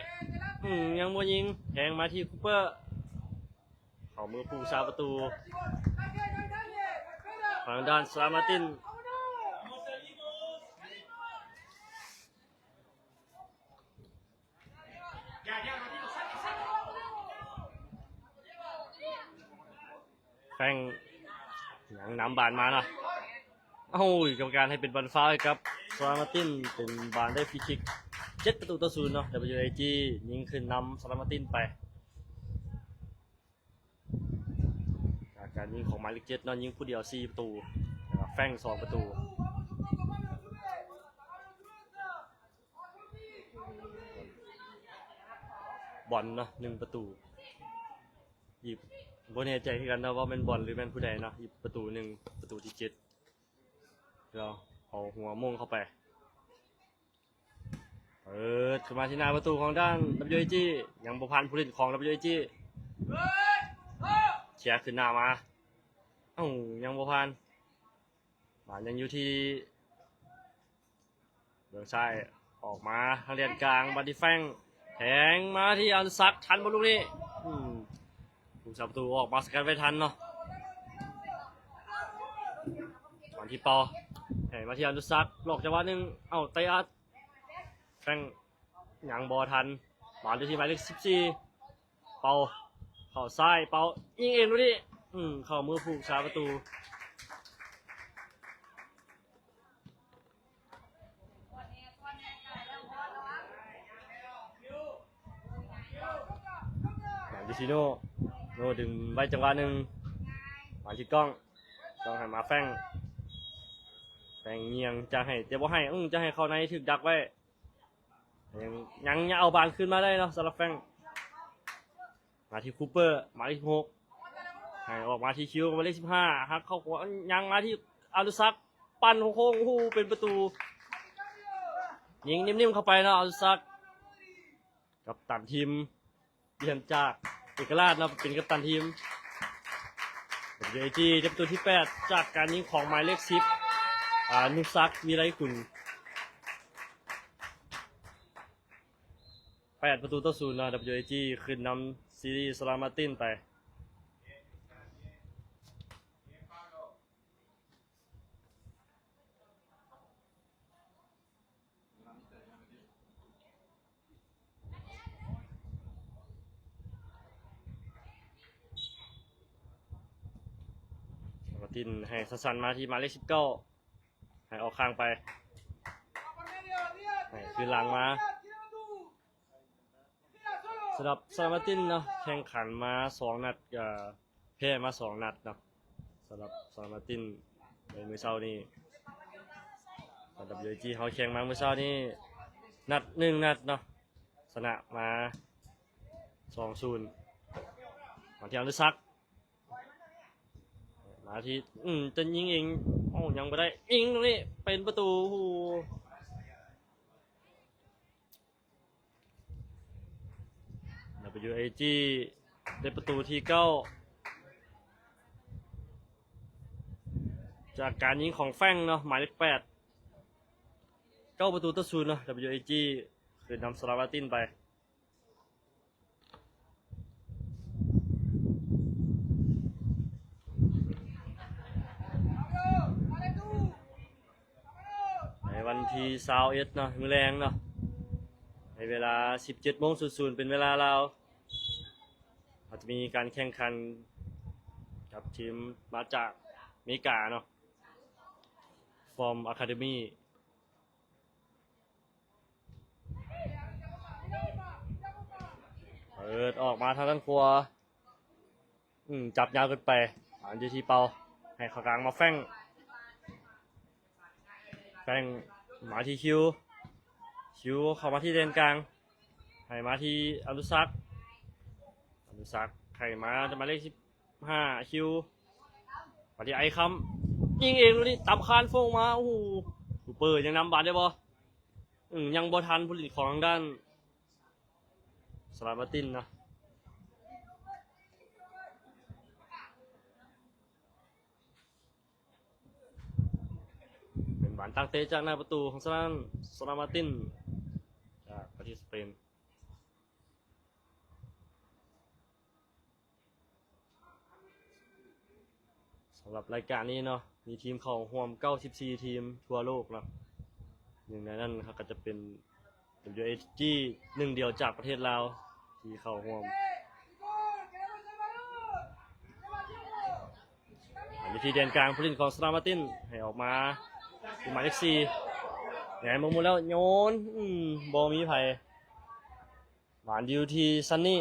ยังบ่ยิงแทงมาที่คูเปอร์เขามือผู้ชาประตูทางด้านซามาตินแฟงยังนำบานมานะกรรมการให้เป็นบอลฟาวล์ครับซามาตินเป็นบานได้ฟรีคิก7-0เนาะ WIG ยิงขึ้นนำซามาตินไปการยิงของหมายเลข7เนาะยิงผู้เดียว4ประตูแฟง2ประตูบอลเนาะ1ประตูหยิบบ่แน่ใจคือกันนะว่าเป็นบอลหรือเป็นผู้ใดเนาะหยิบประตู1ประตูที่7เราเอาหัวมุ่งเข้าไป เปิดขึ้นมาที่หน้าประตูของด้าน WAG ยังบ่พันผู้เล่นของ WAG เชียร์ขึ้นหน้ามาเอ้ายังบ่พันบาลยังอยู่ที่เบื้องซ้ายออกมาทางเลียนกลางบัดดี้แฟงแทงมาที่อันซักทันบอลลูกนี้ผู้สับประตูออกมาสกัดไว้ทันเนาะวันที่เปาแห่มาที่อันดุซักหลอกจังหวะหนึ่งเอ้าไตอัดแฟงยังบอทันบอลอยู่ที่หมายเลข14เปาเข้าซ้ายเปายิงเองดูดิเข้ามือผู้ชาประตูดิซิโน่ดึงไว้จังหวะหนึ่งมาที่กล้องให้มาแฟงเงียงจะให้เจ๊บ่ให้จะให้เข้าในถึกดักไว้ยังเอาบานขึ้นมาได้เนาะสำหรับแฟงมาที่คูเปอร์มาที่16ให้ออกมาที่คิวมาเลข15ฮักเข้าหัวยังมาที่อารุซักปั่นโค้งเป็นประตูยิงนิ่มๆเข้าไปเนาะอารุซักกับตันทีมเปลี่ยนจากเอกราชนะเป็นกัปตันทีมWAG ได้ประตูที่8จากการยิงของหมายเลข10นุซักมีไรคุณ8 ประตูต่อ 0นะ WAG ขึ้นนำซีรีส์สลามาตินไปตินให้สันมาที่หมายเลข19ให้ออกข้างไปให้คืนหลังมาสำหรับซามาตินเนาะแข่งขันมา2 นัดแพ้มา2 นัดเนาะสำหรับซามาตินในมื้อเช้านี้สำหรับ WAG เขาแข่งมามื้อเช้านี้1 นัดเนาะชนะมา 2-0 มาที่อันดุซักมาที่จะยิงเองยังไม่ได้ยิงตรงนี้เป็นประตูWAG ได้ประตูที่9จากการยิงของแฟงเนาะหมายเลข8 9 ประตูต่อ 0เนาะ WAG คือนำสลามาตินไปวันที่21เนาะมื้อแรงเนาะในเวลา 17:00 เป็นเวลาลาวอาจจะมีการแข่งขันกับทีมมาจากอเมริกาเนาะ From Academy เปิดออกมาทางด้านขวาจับยาวเกินไปอันดีที่เปาให้เข้ากลางมาแฟงมาที่คิวเข้ามาที่เลนกลางให้มาที่อนุซักให้มาจะมาเลข15คิวมาที่ไอคัมยิงเองดูนี่ตับคานฟงมาโอ้โหซูเปอร์ยังนำบาดได้บ่ยังบ่ทันผู้เล่นของทางด้านสลามาตินนะเป็นบานตั้งเตะจากหน้าประตูของสลามาตินจากประเทศสเปนสำหรับรายการนี้เนาะมีทีมเข้าร่วม94 ทีมทั่วโลกเนาะหนึ่งในนั้นครับก็จะเป็น WAG หนึ่งเดียวจากประเทศลาวที่เข้าร่วมวิธีเดินกลางผู้เล่นของสลามาตินให้ออกมาหมายเลข4ไงมองมุมแล้วโยนบอลมีไผ่หวานดิวทีซันนี่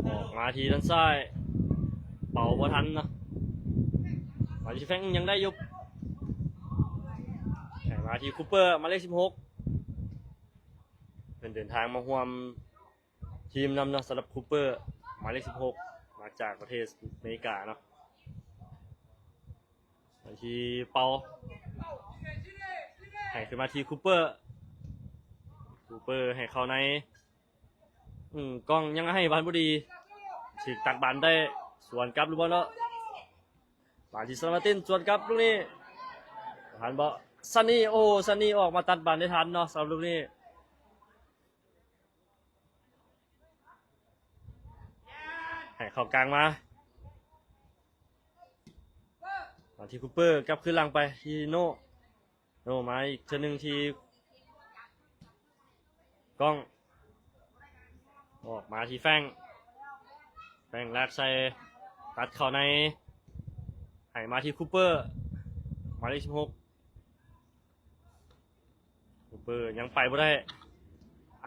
ออกมาทีด้านซ้ายเป่าบ่ทันนะมาที่แฟงยังได้ยุบมาที่คูเปอร์มาเลข16เป็นเดินทางมาห่วมทีมนำนะสำหรับคูเปอร์หมายเลข16มา จากประเทศอเมริกาเนาะมาที่เปาให้ขึ้นมาที่คูเปอร์ให้เข้าในกล้องยังให้บานบุดีฉีกตักบานได้สวนกลับหรือเปล่าเนาะบานที่สมาร์ตินสวนกลับลูกนี้ทันบ่ซันนี่ซันนี่ออกมาตัดบานได้ทันเนาะสำหรับลูกนี้ให้เข้ากลางมาที่คูเปอร์กลับขึ้นหลังไปที่โน่มาอีกเทื่อนึงที่กล้องออกมาที่แฟงแลกใส่ตัดเข้าในให้มาที่คูเปอร์หมายเลข16คูเปอร์ยังไปไม่ได้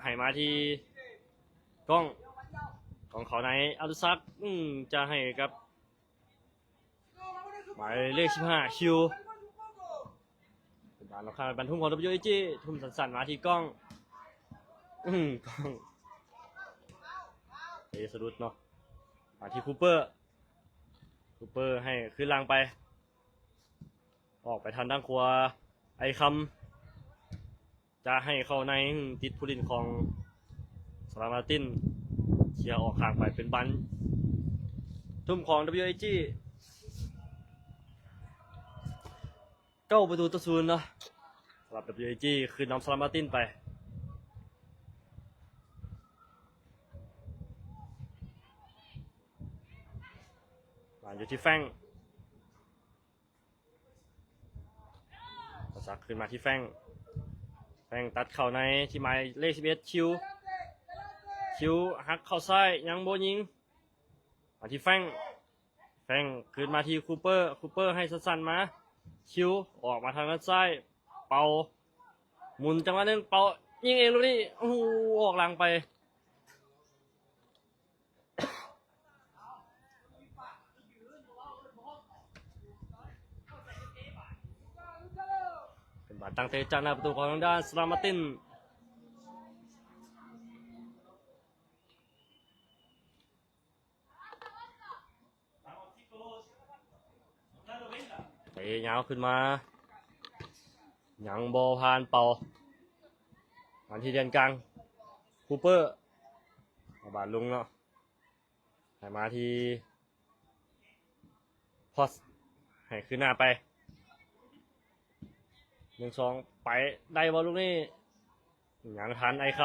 ให้มาที่กล้องเข้าในอัลตุซักจะให้กับหมายเลข15คิวเป็นบานเราข้ามบรรทุกของ WAG ทุ่มสั่นๆมาที่กล้องกล้องสะดุดเนาะมาที่คูเปอร์ให้ขึ้นล่างไปออกไปทางด้านขวาไอคำจะให้เข้าในติดผู้เล่นของสลามาตินเชียร์ออกข้างไปเป็นบันทุ่มของ WAG 9 ประตูต่อ 0เนาะสำหรับ WAG คือนำสลามาตินไปอยู่ที่แฟงสักขึ้นมาที่แฟงตัดเข่าในที่หมายเลข11คิวหักเข้าซ้ายยังโบยิงมาที่แฟงขึ้นมาที่คูเปอร์ให้สั้นๆมาคิวออกมาทางด้านซ้ายเป่าหมุนจังหวะนึงเป่ายิงเองลูกนี้ออกหลังไปบาดตั้งเตะจากหน้าประตูของทางด้านสลามาตินเตะยาวขึ้นมายังบอลผ่านเป่ามาที่เดียนกลางคูเปอร์บาดลุงเนาะให้มาที่พอสให้ขึ้นหน้าไป1-2ไปได้บอลลูกนี้ยังทันไอค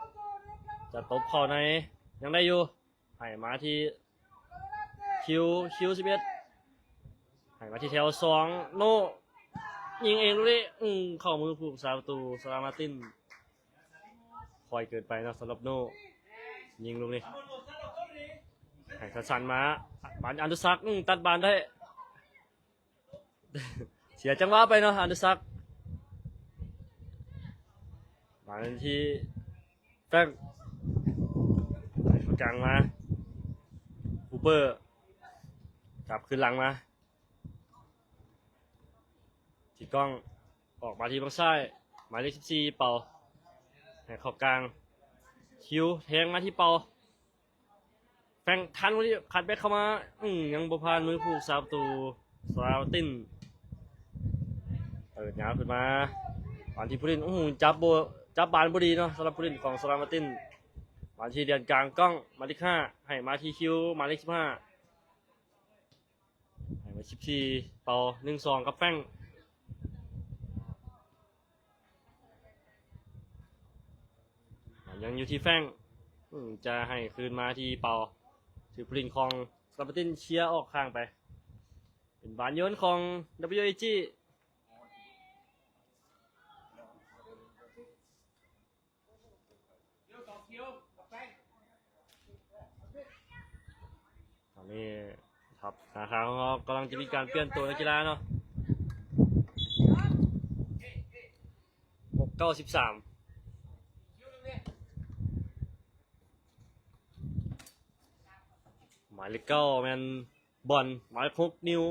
ำจะตบเข้าในยังได้อยู่ให้มาที่คิว11ให้มาที่แถว2โน่ยิงเองลูกนี้เข้ามือผูกสาประตูสลามาตินคอยเกินไปนะสำหรับโน่ยิงลูกนี้ให้สั้นๆมาบานอันดุซักตัดบานได้ เสียจังหวะไปเนาะอันดุซักมาที่แฟงกลางมาคูเปอร์จับขึ้นหลังมาที่กล้องออกมาที่ฝั่งซ้ายหมายเลข14เป่าให้เข้ากลางคิวแทงมาที่เป่าแฟงทันวันนี้ขัดแบ็คเข้ามายังบ่ผ่านมือผูกสาประตูสลามาตินเปิดยาวขึ้นมาตอนที่ผู้เล่นจับบานพอดีเนาะสำหรับผู้เล่นของสลามาตินมาที่เดือนกลางกล้องมาที่5ให้มาที่คิวมาที่15ให้มา14เป่า1-2กับแฟงยังอยู่ที่แฟงจะให้คืนมาที่เป่าถือผู้เล่นของสลามาตินเชียร์ออกข้างไปเป็นบานโยนของ WAGตอนนี้ครับสาขาของเขากำลังจะมีการเปลี่ยนตัวนักกีฬาเนาะ6-9-13หมายเลข9แมนบอลหมายเลข6นิว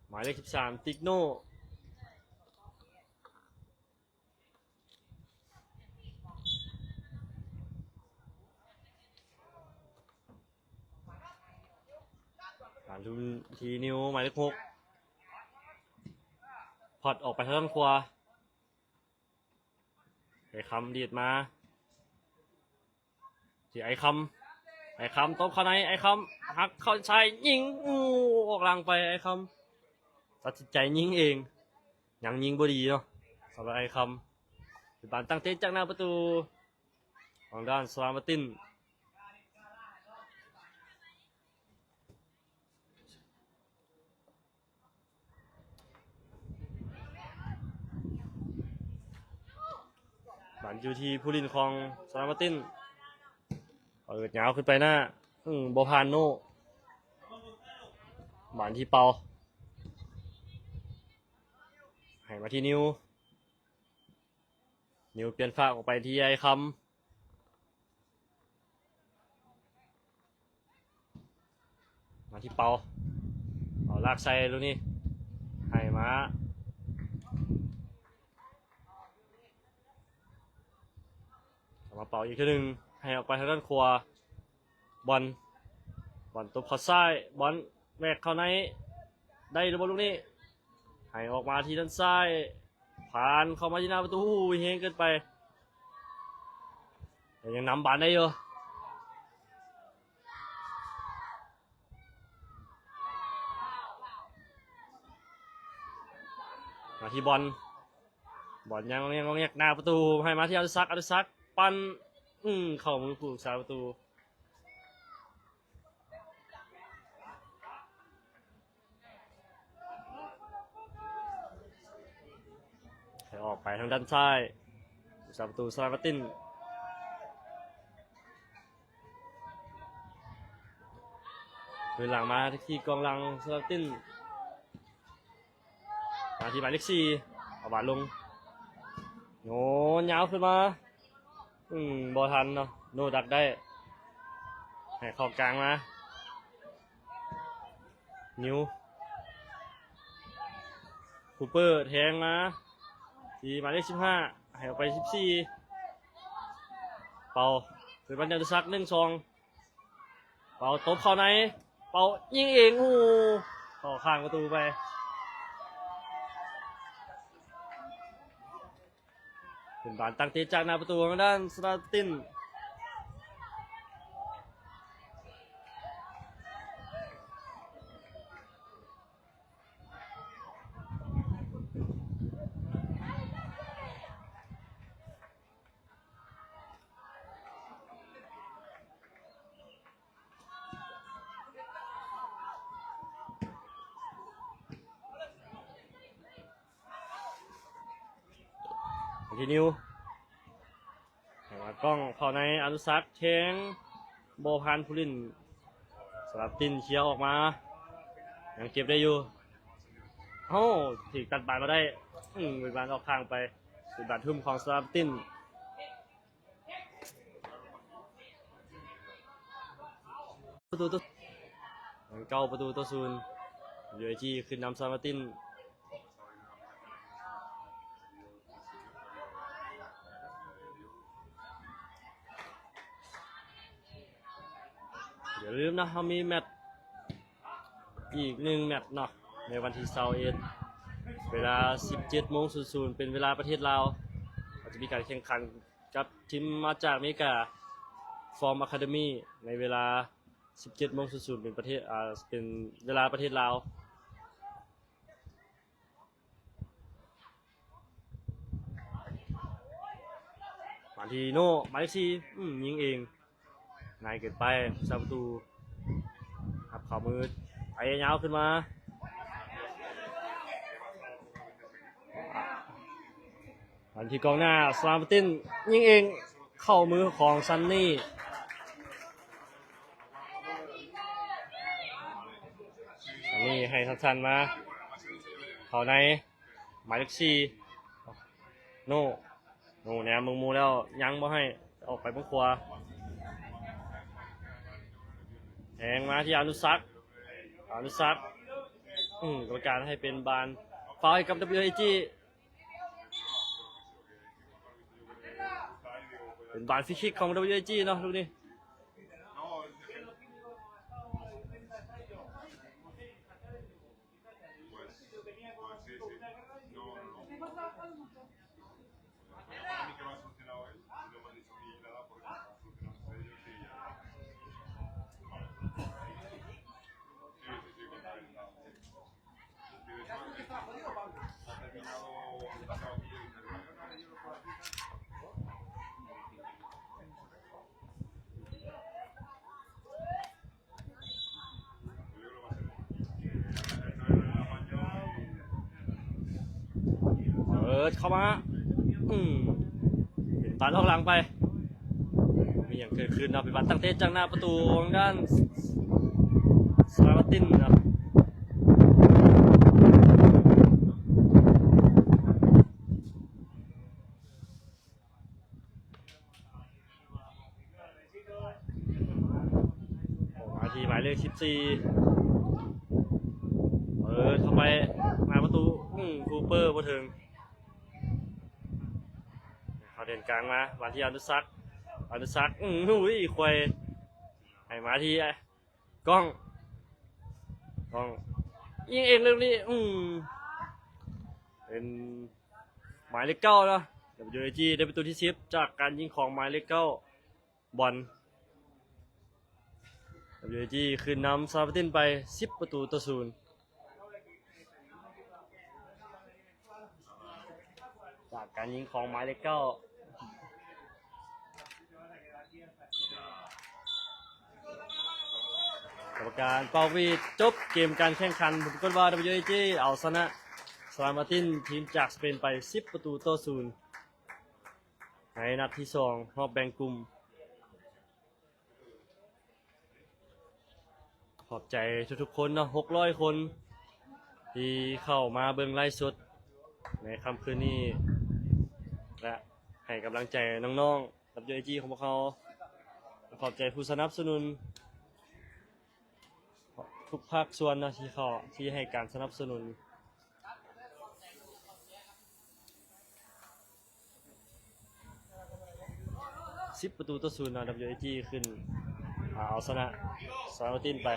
หมายเลข13ติกโน่ านทุนทีนิวหมายเลข6พอดออกไปทางด้านขวาไอ้คำดีดมาที่ไอ้คำตบเข้าในไอ้คำหักเข้าชายยิงออกหลังไปไอ้คำตัดสินใจยิงเองยังยิงบ่ดีเนาะสำหรับไอ้คำเป็นบานตั้งเตะจากหน้าประตูของด้านสลามาตินบานอยู่ที่ผู้ลินของสลามาตินเปิดยาวขึ้นไปหน้าบอพานโนบานที่เปาให้มาที่นิวเปลี่ยนฝากออกไปที่ไอ้คำมาที่เปาเอาลากใส่ดูนี่ให้มาเป่าอีกทีหนึ่งให้ออกไปทางด้านขวาบอลตบเข้าซ้ายบอลแวกเข้าในได้หรือบอลลูกนี้ให้ออกมาที่ด้านซ้ายผ่านเข้ามาที่หน้าประตูเฮงเกินไปแต่ยังนำบอลได้อยู่มาที่บอลยังหน้าประตูให้มาที่อดิศักดิ์ปั้นเข้ามือผู้รักษาประตูให้ออกไปทางด้านซ้ายผู้รักษาประตูสลามาตินเดินหลังมาที่กองหลังสลามาตินมาที่หมายเลข4เอาบาลลงโง่ยาวขึ้นมาบอทันเนาะโนดักได้ให้เข้ากลางมานิวคูเปอร์แทงมาที่หมายเลข15ให้ออกไป14เป่าเป็นบอลยาวซัก1-2เป่าตบเข้าในเป่ายิงเองต่อข้างประตูไปเป็นบานตั้งเตะจากหน้าประตูทางด้านสลาตินทีนิวกล้องเข้าในอนุสักเทงโบพานพูลินสลับตินเชียวออกมายังเก็บได้อยู่ถึงตัดบาลมาได้เป็นบาลออกทางไปเป็นบาลทุ่มของสลับตินประตูตัวศูนย์ยูไอจีขึ้นนำสลับตินอย่าลืมนะเขามีแมตช์อีก1 แมตช์เนาะในวันที่21เวลา 17:00 เป็นเวลาประเทศลาวเราจะมีการแข่งขันกับทีมมาจากอเมริกาฟอร์มอะคาเดมี่ในเวลา 17:00 เป็นเวลาประเทศลาวมาทีโน่หมายเลข4ยิงเองนายเกินไปซาประตูหับข่าวมือไอ้ยาวขึ้นมาอันที่กองหน้าสลามาตินยิงเองเข้ามือของซันนี่ให้สั้นๆมาเข้าในหมายเลข4โน่แนมมึงมูแล้วยังบ่ให้ออกไปเบื้องขวาแทงมาที่อนุสักกรรมการให้เป็นบานฟาวล์กับ WAG เป็นบานฟรีคิกของ WAG เนาะลูกนี้ ดเข้ามาเป็นบาสออกหลังไปมีอย่างเกิดขึ้นนะเป็นบาสตั้งเตะจากหน้าประตูของด้านสลาวัตตินนะมาทีหมายเลข14เปิดเข้าไปหน้าประตูคูเปอร์บ่ถึงเขาเดินกลางมาที่อนุสักหูยควยให้มาที่กล้องยิงเองเรื่องนี้เป็นหมายเลข9เนาะ WAG ได้ประตูที่10จากการยิงของหมายเลข9บอล WAG คืนนำซาบตินไป10ประตูต่อ0จากการยิงของหมายเลข9กรรมการเป่าวีดจบเกมการแข่งขันผลปรากฏว่า WAG เอาชนะซามาตินทีมจากสเปนไป10ประตูต่อ0ในนัดที่2รอบแบ่งกลุ่มขอบใจทุกๆคนเนาะ600 คนที่เข้ามาเบิ่งไลฟ์สดในค่ำคืนนี้และให้กำลังใจน้องๆ WAG ของพวกเขาขอบใจผู้สนับสนุนทุกภาคส่วนนะที่ให้การสนับสนุน10ประตูต่อ0นะ WAG ขึ้นเอาชนะซาโรตินไป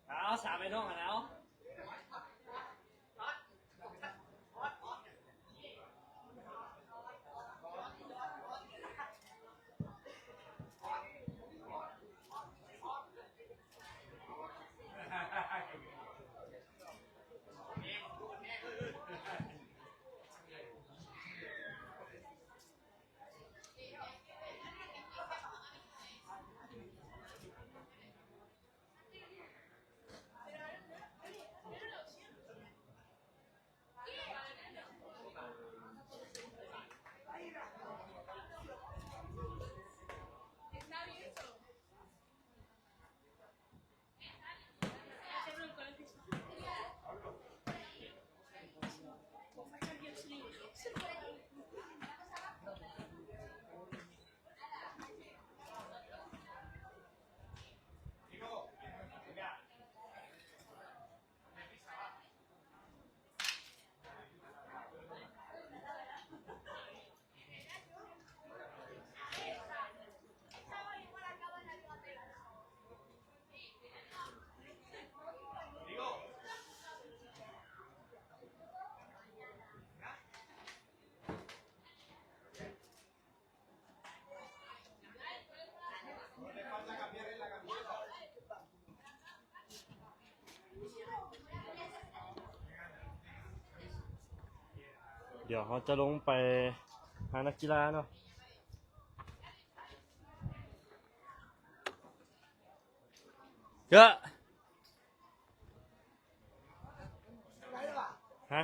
เอา3ไปน้องกันแล้ว เดี๋ยวเขาจะลงไปหานักกีฬาเนาะเยอะฮะ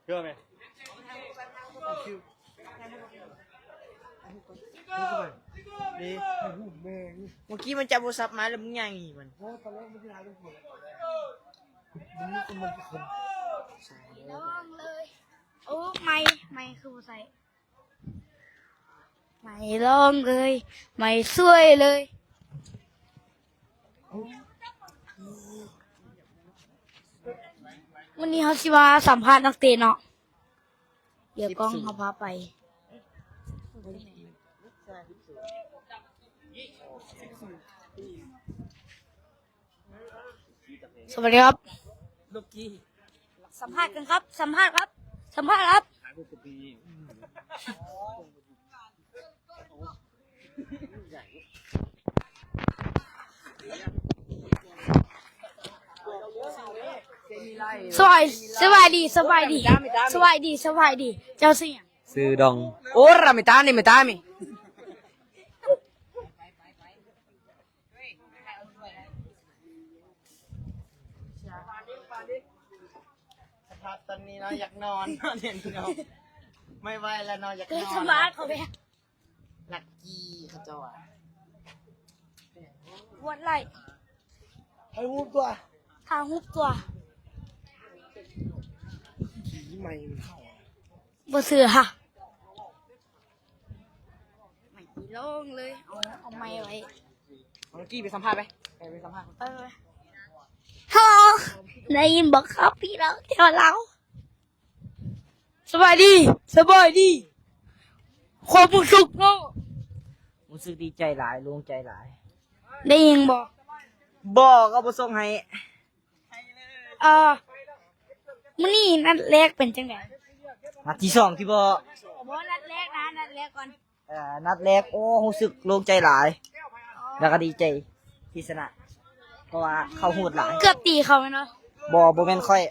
เยอะไหม นี่เมื่อกี้มันจับโทรศัพท์มาแล้วมึงยังอีกมัน ลองเลย โอ้ไม่คือบ่ใส่ไม่ลองเลย ไม่สวยเลย วันนี้เขาสิมาสัมภาษณ์นักเตะเนาะ เดี๋ยวกล้องเขาพาไป สวัสดีครับ ลูกกี้ สัมภาษณ์กันครับ สัมภาษณ์ครับ สัมภาษณ์ครับ สบายดี เจ้าสิหยัง ซื้อดองโอ้ราไม่ตานี่ไม่ตามิ สภาพตอนนี้เราอยากนอนเนี่ยพี่น้องไม่ไหวแล้วนอนอยากน เกิด อน สมภาษณ์เขาไป ลักกี้เขาเจ้าอ่ะ วันไร ให้หูตัว ทางฮุบตัว ผีใหม่มันเข้า บ่เสือค่ะไม่ลงเลย เอาไม้ไว้ ลูกกี้ไปสัมภาษณ์ไปสัมภาษณ์ ไปฮัลโหลได้ยินบอกครับพี่เราเที่ยวเราสบายดี ความรู้สึกเนาะ รู้สึกดีใจหลายลุงใจหลาย ได้ยินบอก บอกก็บ่ส่งให้ มื้อนี้นัดแรกเป็นจังได๋ นัดที่สองที่บ่ บ่นัดแรกนะนัดแรกก่อน นัดแรกโอ้รู้สึกโล่งใจหลาย แล้วก็ดีใจที่ชนะเพราะว่าเขาโหดหลาย เกือบตีเขาไหมเนาะ บ่แม่นค่อย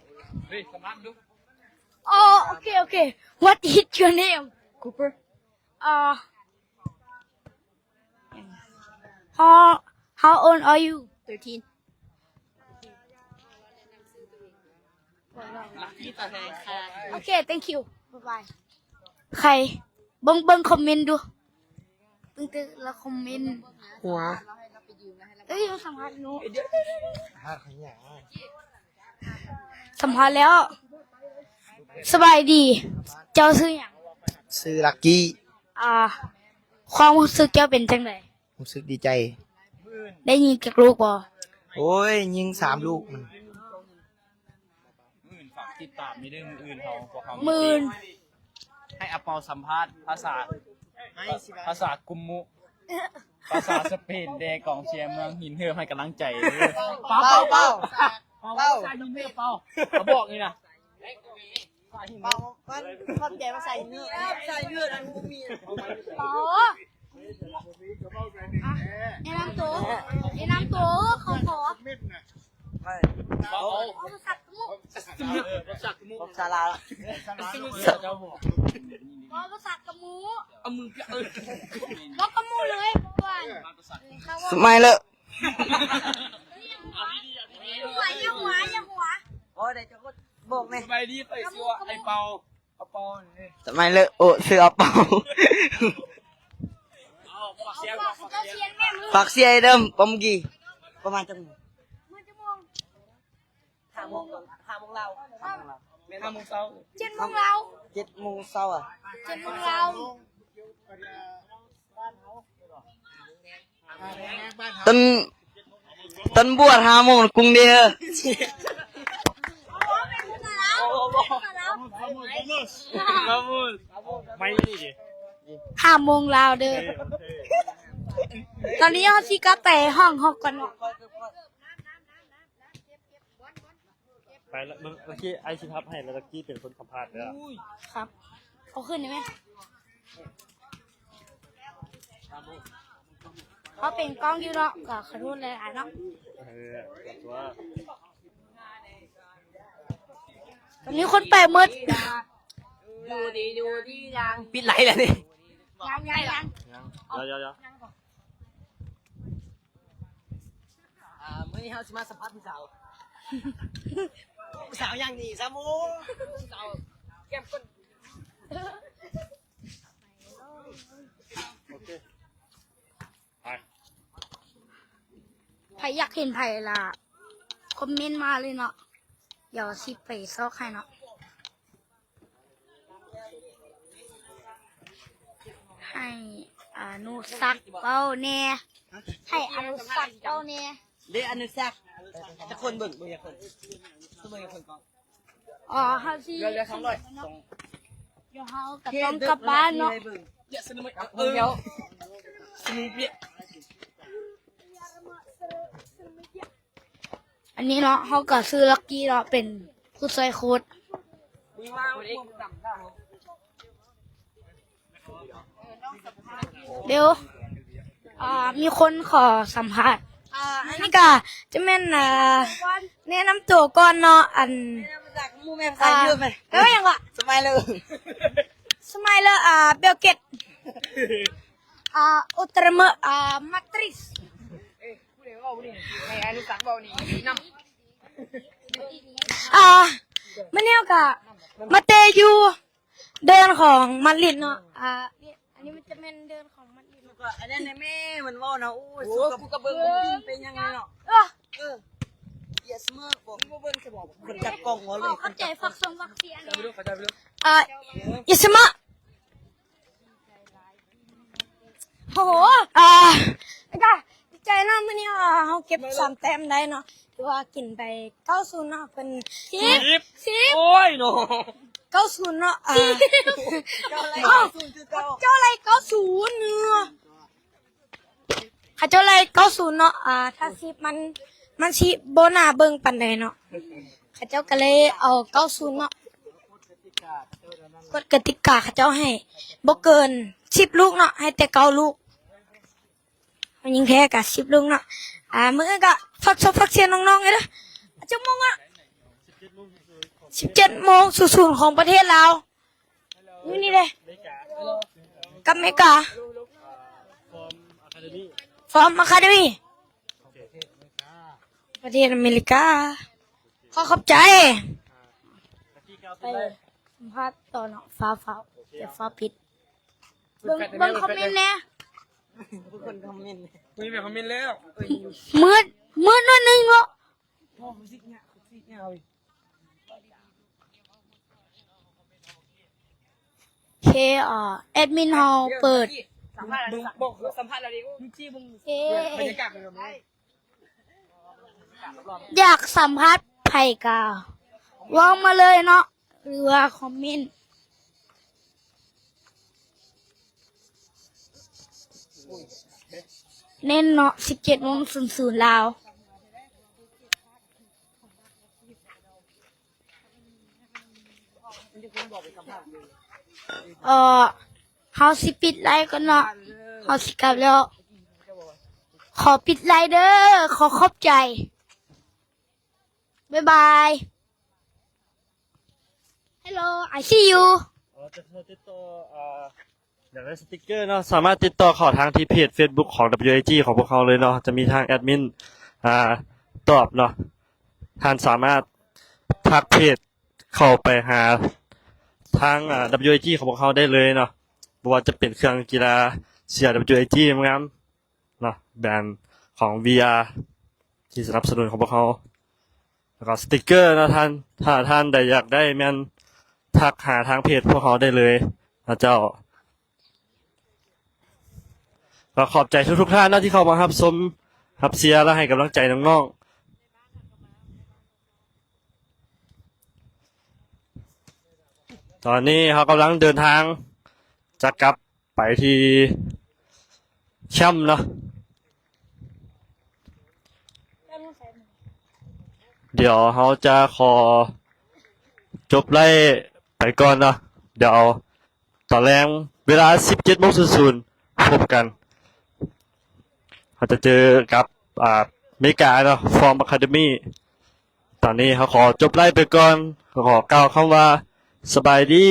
อ๋อโอเค What is your name Cooper how old are you 13 Okay thank you bye bye ใครเบิ่งคอมเมนต์ดูตึ้งแล้วคอมเมนต์ หัว เอ้ยมาสัมภาษณ์หนู หาขยะ สัมภาษณ์แล้ว สบายดี เจ้าชื่อหยัง ซื้อลักกี้ ความรู้สึกเจ้าเป็นจังได รู้สึกดีใจ ได้ยินจากลูกบ่ โอ้ยยิง3 ลูกมัน ฝากติดตามมีเรื่องอื่นเขาพวกเขา หมื่น ให้อปอสัมภาษณ์ภาษากุมมุ ภาษาสเปนเดกองเชียร์เมืองหินเฮือให้กำลังใจเป้าใส่นมเพื่อเป้าเขาบอกนี่นะ มันชอบใจมาใส่เนื้อใส่เนื้ออันนี้มี อ๋อแนะนำตัวเขาขอเขาภาษากุมุ ภาษากุมมุ ศาลา เจ้าบอก ภาษากะมู เอามือเออ บอกกะมูเลยก่อน สมัยเลย อย่าหัว โอ้ได้จะก็บอกแม่ สบายดีไปซัวไอเปาเอาเปาเนี่ย สมัยเลยโอ้ซื้อเอาเป่า เอาฝากเสียง เขาเจ้าเชียงแม่มือ ฝากเสียให้เดิมปมกี่ประมาณจังหวะ มันจะมอง 5 โมงเรา เมนทำมึงเศร้า 7 โมงเรา 7 โมงเช้าอ่ะ 7 โมงเรา ต้นบวช5 โมงกรุงเดีย ไม่นี่ดิ 5 โมงเราเด้อตอนนี้เขาสิกลับไปห้องก่อนเนาะ ไปแล้วเมื่อกี้ไอชิพับให้แล้วเมื่อกี้เป็นคนสัมภาษณ์แล้ว ครับเอาขึ้นได้ไหม เขาเป็นกล้องอยู่เนาะก็ขอโทษหลายๆเนาะตอนนี้คนไปหมด ดูดียังปิดไหลเลยนี่ ยัง เดี๋ยว มื้อนี้เฮาสิมาสัมภาษณ์ผู้สาวผู้สาวอย่างนี้ซะหมูผู้สาวแก้มก้น โอเคไป ใครอยากเห็นไผ่ล่ะคอมเมนต์มาเลยเนาะเดี๋ยวสิไปซอกให้เนาะให้อนุสักษ์เป้าแน่ให้อนุสักษ์เป้าแน่ เด้อนุสักษ์จะคนเบิ่งอย่าคนเบิ่งอย่าคนก่อน อ๋อเฮาสิ เรือ200 เดี๋ยวเฮาก็ต้องกลับบ้านเนาะ เยอะสนุกเดี๋ยวสนุกเปีย อันนี้เนาะเฮาก็ซื้อลักกี้เนาะเป็นผู้ช่วยโค้ด มีมาเอกต่ำได้ เดี๋ยวมีคนขอสัมภาษณ์อันนี้ก็จะแม่นแนะนำตัวก่อนเนาะอัน มาจากหมู่แม่ภาษาเยอะไหม แล้วยังวะ สมัยเลย สมัยละเบลเกตอุตรเมมาตริสมันเนี่ยก็มาเตยูเดินของมาดริดเนาะอันนี้มันจะเป็นเดินของมาดริด อันนั้นแม่มันว่านะอู้กูกับเบิ้งเป็นยังไงเนาะอย่าเสมอบอกเบิ้งจะบอกคนจับกล่องหัวเลย เข้าใจฝักทรงวัคซีน ไม่รู้เขาจะไม่รู้ อิสมะโอ้โหแล้วก็ดีใจนะมันเนี่ยเขาเก็บ3 แต้มได้เนาะถือว่ากินไป90เนาะเป็น10 โอ้ยโน 90เนาะเจ้าอะไร เจ้าอะไร90เนาะเจ้าอะไร90เนาะถ้า10มันสิบ่น่าเบิ่งปานใดเนาะเจ้าก็เลยเอา90เนาะกฎกติกาเขาเจ้าให้บ่เกิน10 ลูกเนาะให้แต่9 ลูกมันยิงแพ้กับ10 ลูกเนาะมื้อก็ฟักเสียงน้องๆเลยนะจะมงอ่ะ17 โมง00ของประเทศลาวนี่เลยกับเมกาฟอร์มอะคาเดมี่ประเทศอเมริกาขอบใจไปสัมภาษณ์ต่อเนาะฟ้าเดี๋ยวฟ้าปิดเบิ่งคอมเมนต์แน่ คนคอมเมนต์ คุยแบบคอมเมนต์แล้ว มืดหน่อยนึงเนาะโอเคแอดมินเฮาเปิด บอกสัมภาษณ์เราดิมึงจี้มึง เอ๊ บรรยากาศเป็นแบบนี้ อยากสัมภาษณ์ไผ่กาว่างมาเลยเนาะหรือว่าคอมเมนต์เน้นเนาะ17 โมง00ลาวเฮาสิปิดไลฟ์กันเนาะเฮาสิกลับแล้ว ขอปิดไลฟ์เด้อขอขอบใจ บ๊ายบาย Hello I see you จะติดต่ออยากได้สติกเกอร์เนาะสามารถติดต่อเข้าทางที่เพจ Facebook ของ WAG ของพวกเขาเลยเนาะจะมีทางแอดมินตอบเนาะท่านสามารถทักเพจเข้าไปหาทางWAG ของพวกเขาได้เลยเนาะบ่ว่าจะเป็นเครื่องกีฬาเชียร์ WAG มั้งครับเนาะแบรนด์ของ VR ที่สนับสนุนของพวกเขาแล้วก็สติกเกอร์นะท่านถ้าท่านใดอยากได้แม่นทักหาทางเพจพวกเขาได้เลยนะเจ้าก็ขอบใจทุกๆท่านนะที่เข้ามารับชมรับเชียร์และให้กำลังใจน้องๆตอนนี้เขากำลังเดินทางจะกลับไปที่แคมป์เนาะเดี๋ยวเขาจะขอจบไล่ไปก่อนเนาะเดี๋ยวตอนแรงเวลา 17:00 นพบกัน เขาจะเจอกับอเมริกาเนาะฟอร์มอะคาเดมี่ตอนนี้เขาขอจบไล่ไปก่อนเขาขอกล่าวคำว่าสบายดี